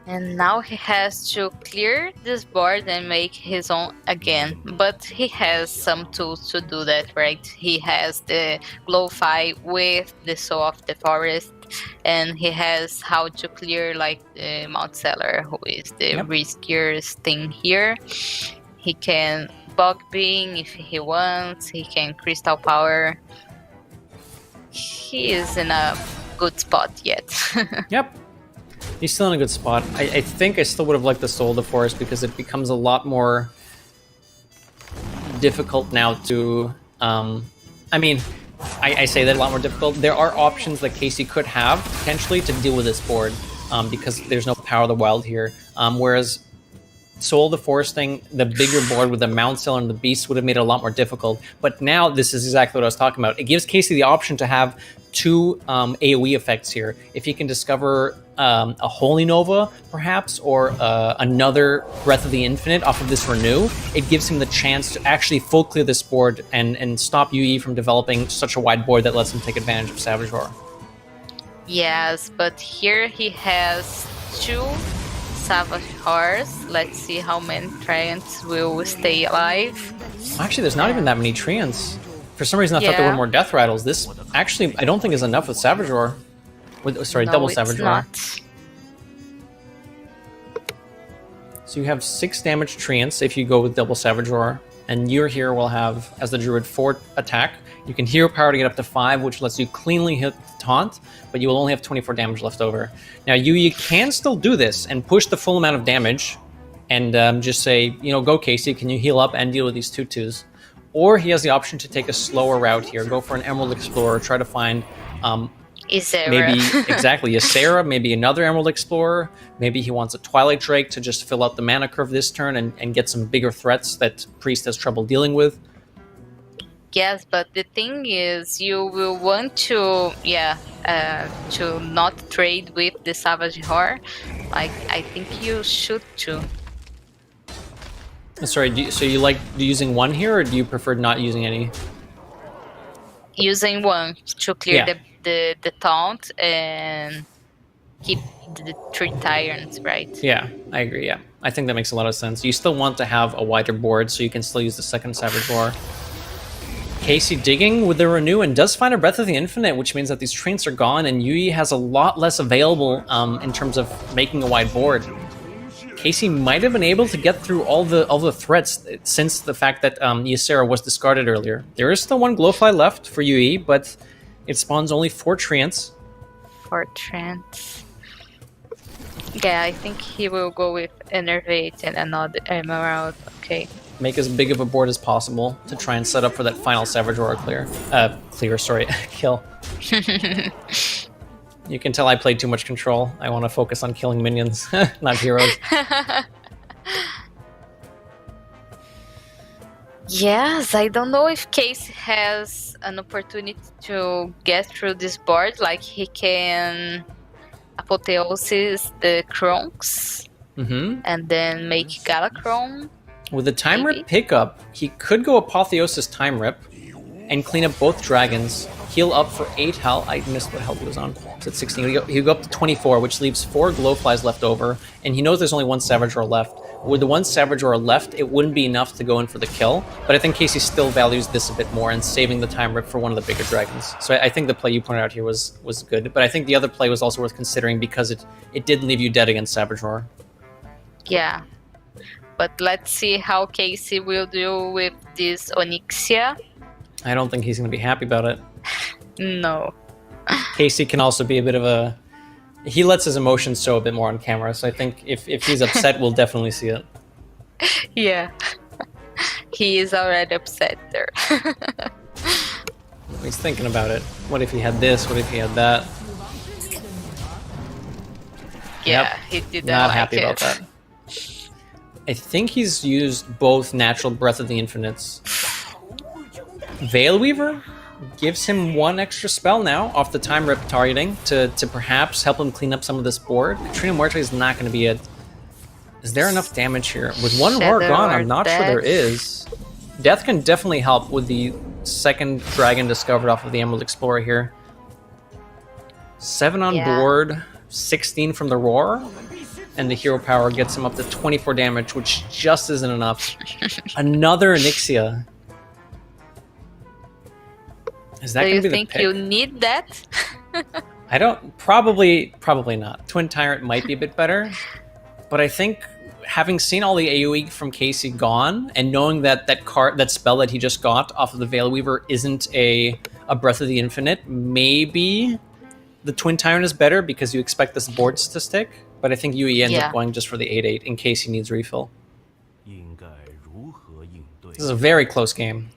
And now he has to clear this board and make his own again. But he has some tools to do that, right? He has the Glowify with the Soul of the Forest. And he has how to clear like the Mount Seller, who is the riskiest thing here. He can Bog Beam if he wants. He can Crystal Power. He is in a good spot yet.
Yep. He's still in a good spot. I think I still would have liked the Soul of the Forest, because it becomes a lot more difficult now to... I mean, I say that a lot more difficult. There are options that Casey could have, potentially, to deal with this board, because there's no Power of the Wild here. Whereas Soul of the Forest thing, the bigger board with the Mount Seller and the Beast would have made it a lot more difficult. But now, this is exactly what I was talking about. It gives Casey the option to have 2 AoE effects here. If he can discover a Holy Nova, perhaps, or another Breath of the Infinite off of this Renew, it gives him the chance to actually full clear this board and stop Yui from developing such a wide board that lets him take advantage of Savage Roar.
Yes, but here he has 2 Savage Roars. Let's see how many Treants will stay alive.
Actually, there's not even that many Treants. For some reason, I thought there were more Death Rattles. This, actually, I don't think is enough with Savage Roar. Double Savage Roar. So you have 6 damage Treants if you go with double Savage Roar. And your hero will have, as the Druid, 4 attack. You can hero power to get up to 5, which lets you cleanly hit the taunt, but you will only have 24 damage left over. Now, you can still do this and push the full amount of damage and just say, go Casey, can you heal up and deal with these 2/2s? Or he has the option to take a slower route here, go for an Emerald Explorer, try to find
Ysera.
Maybe, exactly, Ysera, maybe another Emerald Explorer. Maybe he wants a Twilight Drake to just fill out the mana curve this turn and get some bigger threats that Priest has trouble dealing with.
Yes, but the thing is, you will want to, to not trade with the Savage Horror. Like, I think you should too.
Sorry, so you like using one here, or do you prefer not using any?
Using one to clear
Yeah.
the taunt and keep the 3 Tyrants, right?
Yeah, I agree, yeah. I think that makes a lot of sense. You still want to have a wider board, so you can still use the second Savage Roar. Casey digging with the Renew and does find a Breath of the Infinite, which means that these Treants are gone, and Yui has a lot less available in terms of making a wide board. Casey might have been able to get through all the threats since the fact that Ysera was discarded earlier. There is still one Glowfly left for Yui, but it spawns only 4 Treants.
4 Treants. Yeah, I think he will go with Enervate and another Emerald. Okay.
Make as big of a board as possible to try and set up for that final Savage Roar kill. You can tell I played too much Control. I want to focus on killing minions, not heroes.
Yes, I don't know if Case has an opportunity to get through this board. Like, he can Apotheosis the Kronks and then make Galacron.
With the Time
Maybe.
Rip pickup, he could go Apotheosis Time Rip and clean up both dragons, heal up for 8 health. I missed what health he was on. It's at 16. He'll go up to 24, which leaves 4 Glowflies left over, and he knows there's only 1 Savage Roar left. With the 1 Savage Roar left, it wouldn't be enough to go in for the kill, but I think Casey still values this a bit more and saving the Time Rip for one of the bigger dragons. So I think the play you pointed out here was good, but I think the other play was also worth considering because it did leave you dead against Savage Roar.
Yeah. But let's see how Casey will do with this Onyxia.
I don't think he's going to be happy about it.
No.
Casey can also be a bit of a... He lets his emotions show a bit more on camera, so I think if he's upset, we'll definitely see it.
Yeah. He is already upset there.
He's thinking about it. What if he had this? What if he had that?
Yeah,
Yep.
he didn't
Not
like
happy
it.
about that. I think he's used both natural Breath of the Infinites. Veil Weaver gives him 1 extra spell now off the Time Rip targeting to perhaps help him clean up some of this board. Katrina Muerte is not going to be it. Is there enough damage here? With 1 Roar
Shadow
gone,
or
I'm not sure
Death?
there is. Death can definitely help with the second dragon discovered off of the Emerald Explorer here. 7 on
Yeah.
board, 16 from the Roar, and the hero power gets him up to 24 damage, which just isn't enough. Another Onyxia. Is that
Do
going
you
to be
think
the pick?
you need that?
I don't. Probably not. Twin Tyrant might be a bit better, but I think having seen all the AoE from Casey gone and knowing that that spell that he just got off of the Veil Weaver isn't a Breath of the Infinite, maybe the Twin Tyrant is better because you expect this board to stick. But I think Yui ends
Yeah.
up going just for the 8/8 in case he needs refill.
应该如何应对
This is a very close game.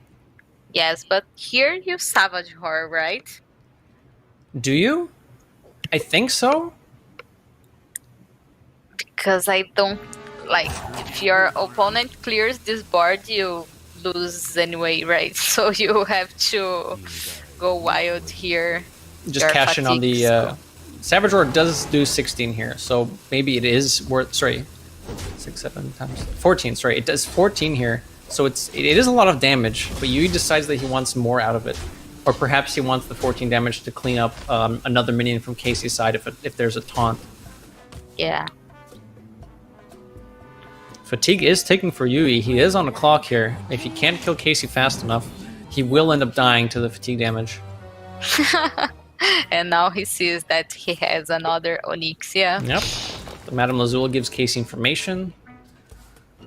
Yes, but here you Savage Horror, right?
Do you? I think so.
Because I don't like if your opponent clears this board, you lose anyway, right? So you have to go wild here.
Just
Your
cash in on the
fatigues.
Savage Roar does do 16 here, so maybe it is worth. Sorry, 6, 7 times 14. Sorry, it does 14 here, so it is a lot of damage. But Yui decides that he wants more out of it, or perhaps he wants the 14 damage to clean up another minion from Casey's side if there's a taunt.
Yeah.
Fatigue is taking for Yui. He is on the clock here. If he can't kill Casey fast enough, he will end up dying to the fatigue damage.
And now he sees that he has another Onyxia.
Yep. The Madame Lazula gives Casey information.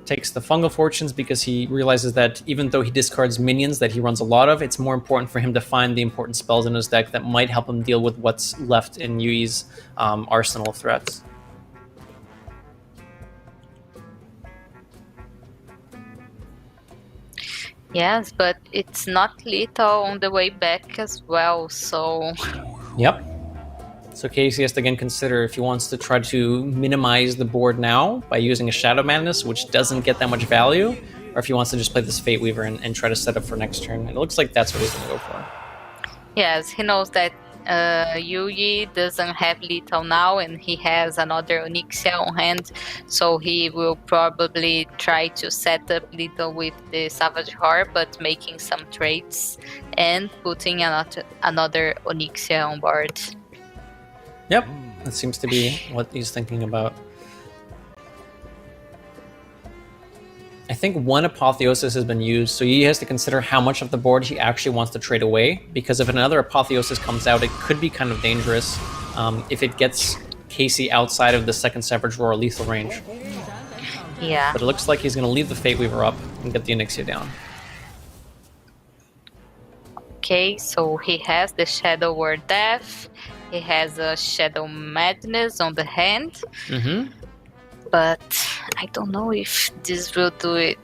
Takes the Fungal Fortunes because he realizes that even though he discards minions that he runs a lot of, it's more important for him to find the important spells in his deck that might help him deal with what's left in Yui's arsenal of threats.
Yes, but it's not lethal on the way back as well, so...
Yep. So Casey has to again consider if he wants to try to minimize the board now by using a Shadow Madness, which doesn't get that much value, or if he wants to just play this Fate Weaver and try to set up for next turn. It looks like that's what he's going to go for.
Yes, he knows that Yuyi doesn't have lethal now, and he has another Onyxia on hand, so he will probably try to set up lethal with the Savage Horror, but making some trades and putting another Onyxia on board.
Yep, that seems to be what he's thinking about. I think one Apotheosis has been used, so he has to consider how much of the board he actually wants to trade away, because if another Apotheosis comes out, it could be kind of dangerous if it gets Casey outside of the second Savage Roar lethal range.
Yeah.
But it looks like he's going to leave the Fate Weaver up and get the Onyxia down.
Okay, so he has the Shadow Word Death, he has a Shadow Madness on the hand, but I don't know if this will do it.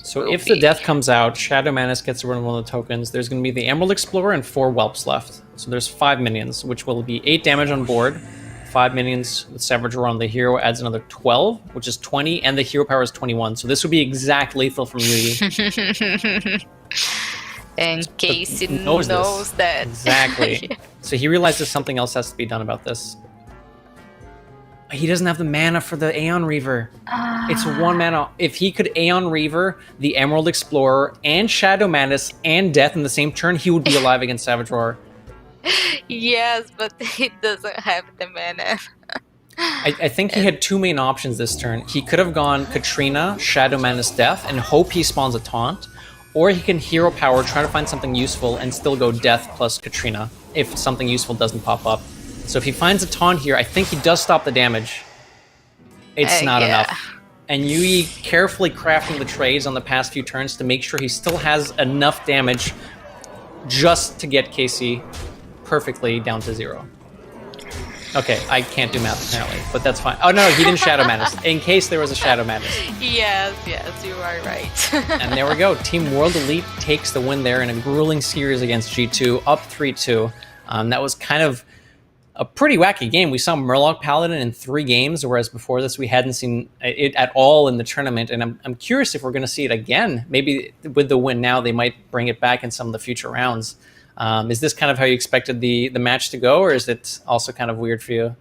So if the death comes out, Shadow Madness gets rid of one of the tokens. There's going to be the Emerald Explorer and 4 Whelps left. So there's 5 minions, which will be 8 damage on board. 5 minions with Savage Roar on the hero adds another 12, which is 20, and the hero power is 21. So this would be exact lethal from Yuyi.
And Casey knows that.
Exactly.
Yeah.
So he realizes something else has to be done about this. He doesn't have the mana for the Aeon Reaver. It's 1 mana. If he could Aeon Reaver, the Emerald Explorer, and Shadow Madness, and Death in the same turn, he would be alive against Savage Roar.
Yes, but he doesn't have the mana.
I think he had 2 main options this turn. He could have gone Katrina, Shadow Madness, Death, and hope he spawns a taunt. Or he can Hero Power, try to find something useful, and still go Death plus Katrina if something useful doesn't pop up. So if he finds a taunt here, I think he does stop the damage. It's not enough. And Yuyi carefully crafting the trades on the past few turns to make sure he still has enough damage just to get Casey perfectly down to 0. Okay, I can't do math apparently, but that's fine. Oh no, he didn't Shadow Madness, in case there was a Shadow Madness.
Yes, you are right.
And there we go. Team World Elite takes the win there in a grueling series against G2, up 3-2. That was kind of a pretty wacky game. We saw Murloc Paladin in 3 games, whereas before this we hadn't seen it at all in the tournament. And I'm curious if we're going to see it again. Maybe with the win now, they might bring it back in some of the future rounds. Is this kind of how you expected the match to go, or is it also kind of weird for you?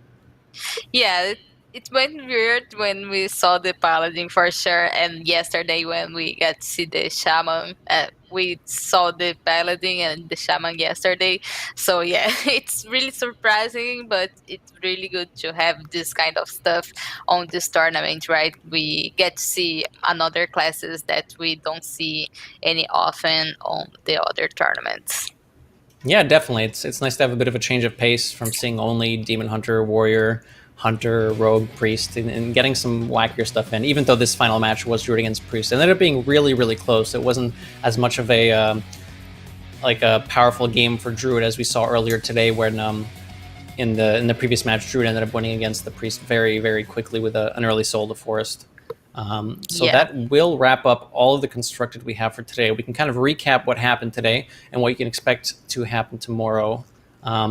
Yeah, it went weird when we saw the Paladin for sure, and yesterday when we got to see the Shaman, we saw the Paladin and the Shaman yesterday. So yeah, it's really surprising, but it's really good to have this kind of stuff on this tournament, right? We get to see another classes that we don't see any often on the other tournaments.
Yeah, definitely. It's nice to have a bit of a change of pace from seeing only Demon Hunter, Warrior, Hunter, Rogue, Priest, and getting some wackier stuff in. Even though this final match was Druid against Priest, it ended up being really, really close. It wasn't as much of a powerful game for Druid as we saw earlier today, when in the previous match, Druid ended up winning against the Priest very, very quickly with an early Soul to Forest. That will wrap up all of the constructed we have for today. We can kind of recap what happened today and what you can expect to happen tomorrow.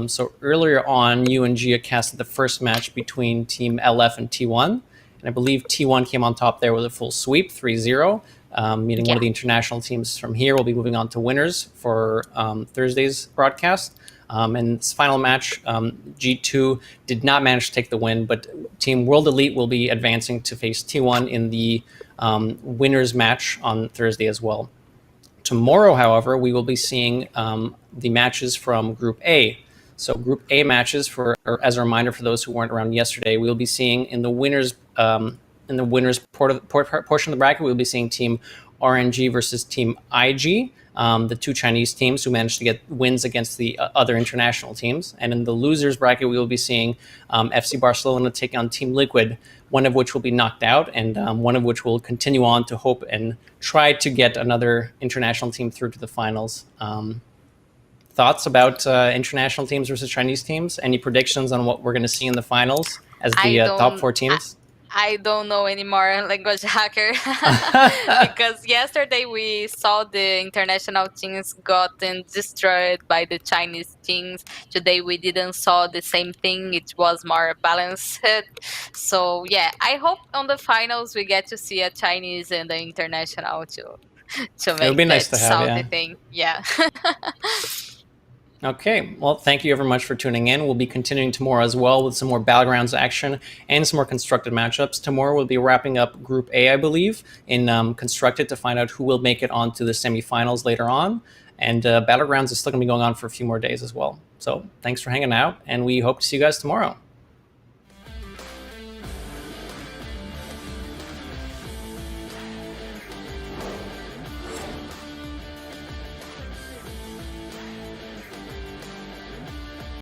So earlier on, you and Gia casted the first match between Team LF and T1. And I believe T1 came on top there with a full sweep, 3-0. Meaning one of the international teams from here will be moving on to winners for Thursday's broadcast. And this final match, G2 did not manage to take the win, but Team World Elite will be advancing to face T1 in the winners match on Thursday as well. Tomorrow, however, we will be seeing the matches from Group A. So Group A matches, as a reminder for those who weren't around yesterday, we will be seeing in the winners portion of the bracket, we'll be seeing Team RNG versus Team IG. The 2 Chinese teams who managed to get wins against the other international teams. And in the losers bracket, we will be seeing FC Barcelona take on Team Liquid, one of which will be knocked out, and one of which will continue on to hope and try to get another international team through to the finals. Thoughts about international teams versus Chinese teams? Any predictions on what we're going to see in the finals as the top 4 teams?
I don't know anymore, language hacker, because yesterday we saw the international teams gotten destroyed by the Chinese teams. Today we didn't saw the same thing. It was more balanced. So yeah, I hope on the finals we get to see a Chinese and the international to
It would
make
be
that
nice to have,
Saudi
yeah.
thing. Yeah.
Okay, well, thank you very much for tuning in. We'll be continuing tomorrow as well with some more Battlegrounds action and some more constructed matchups. Tomorrow we'll be wrapping up Group A, I believe, in constructed to find out who will make it onto the semifinals later on. And Battlegrounds is still going to be going on for a few more days as well. So thanks for hanging out, and we hope to see you guys tomorrow.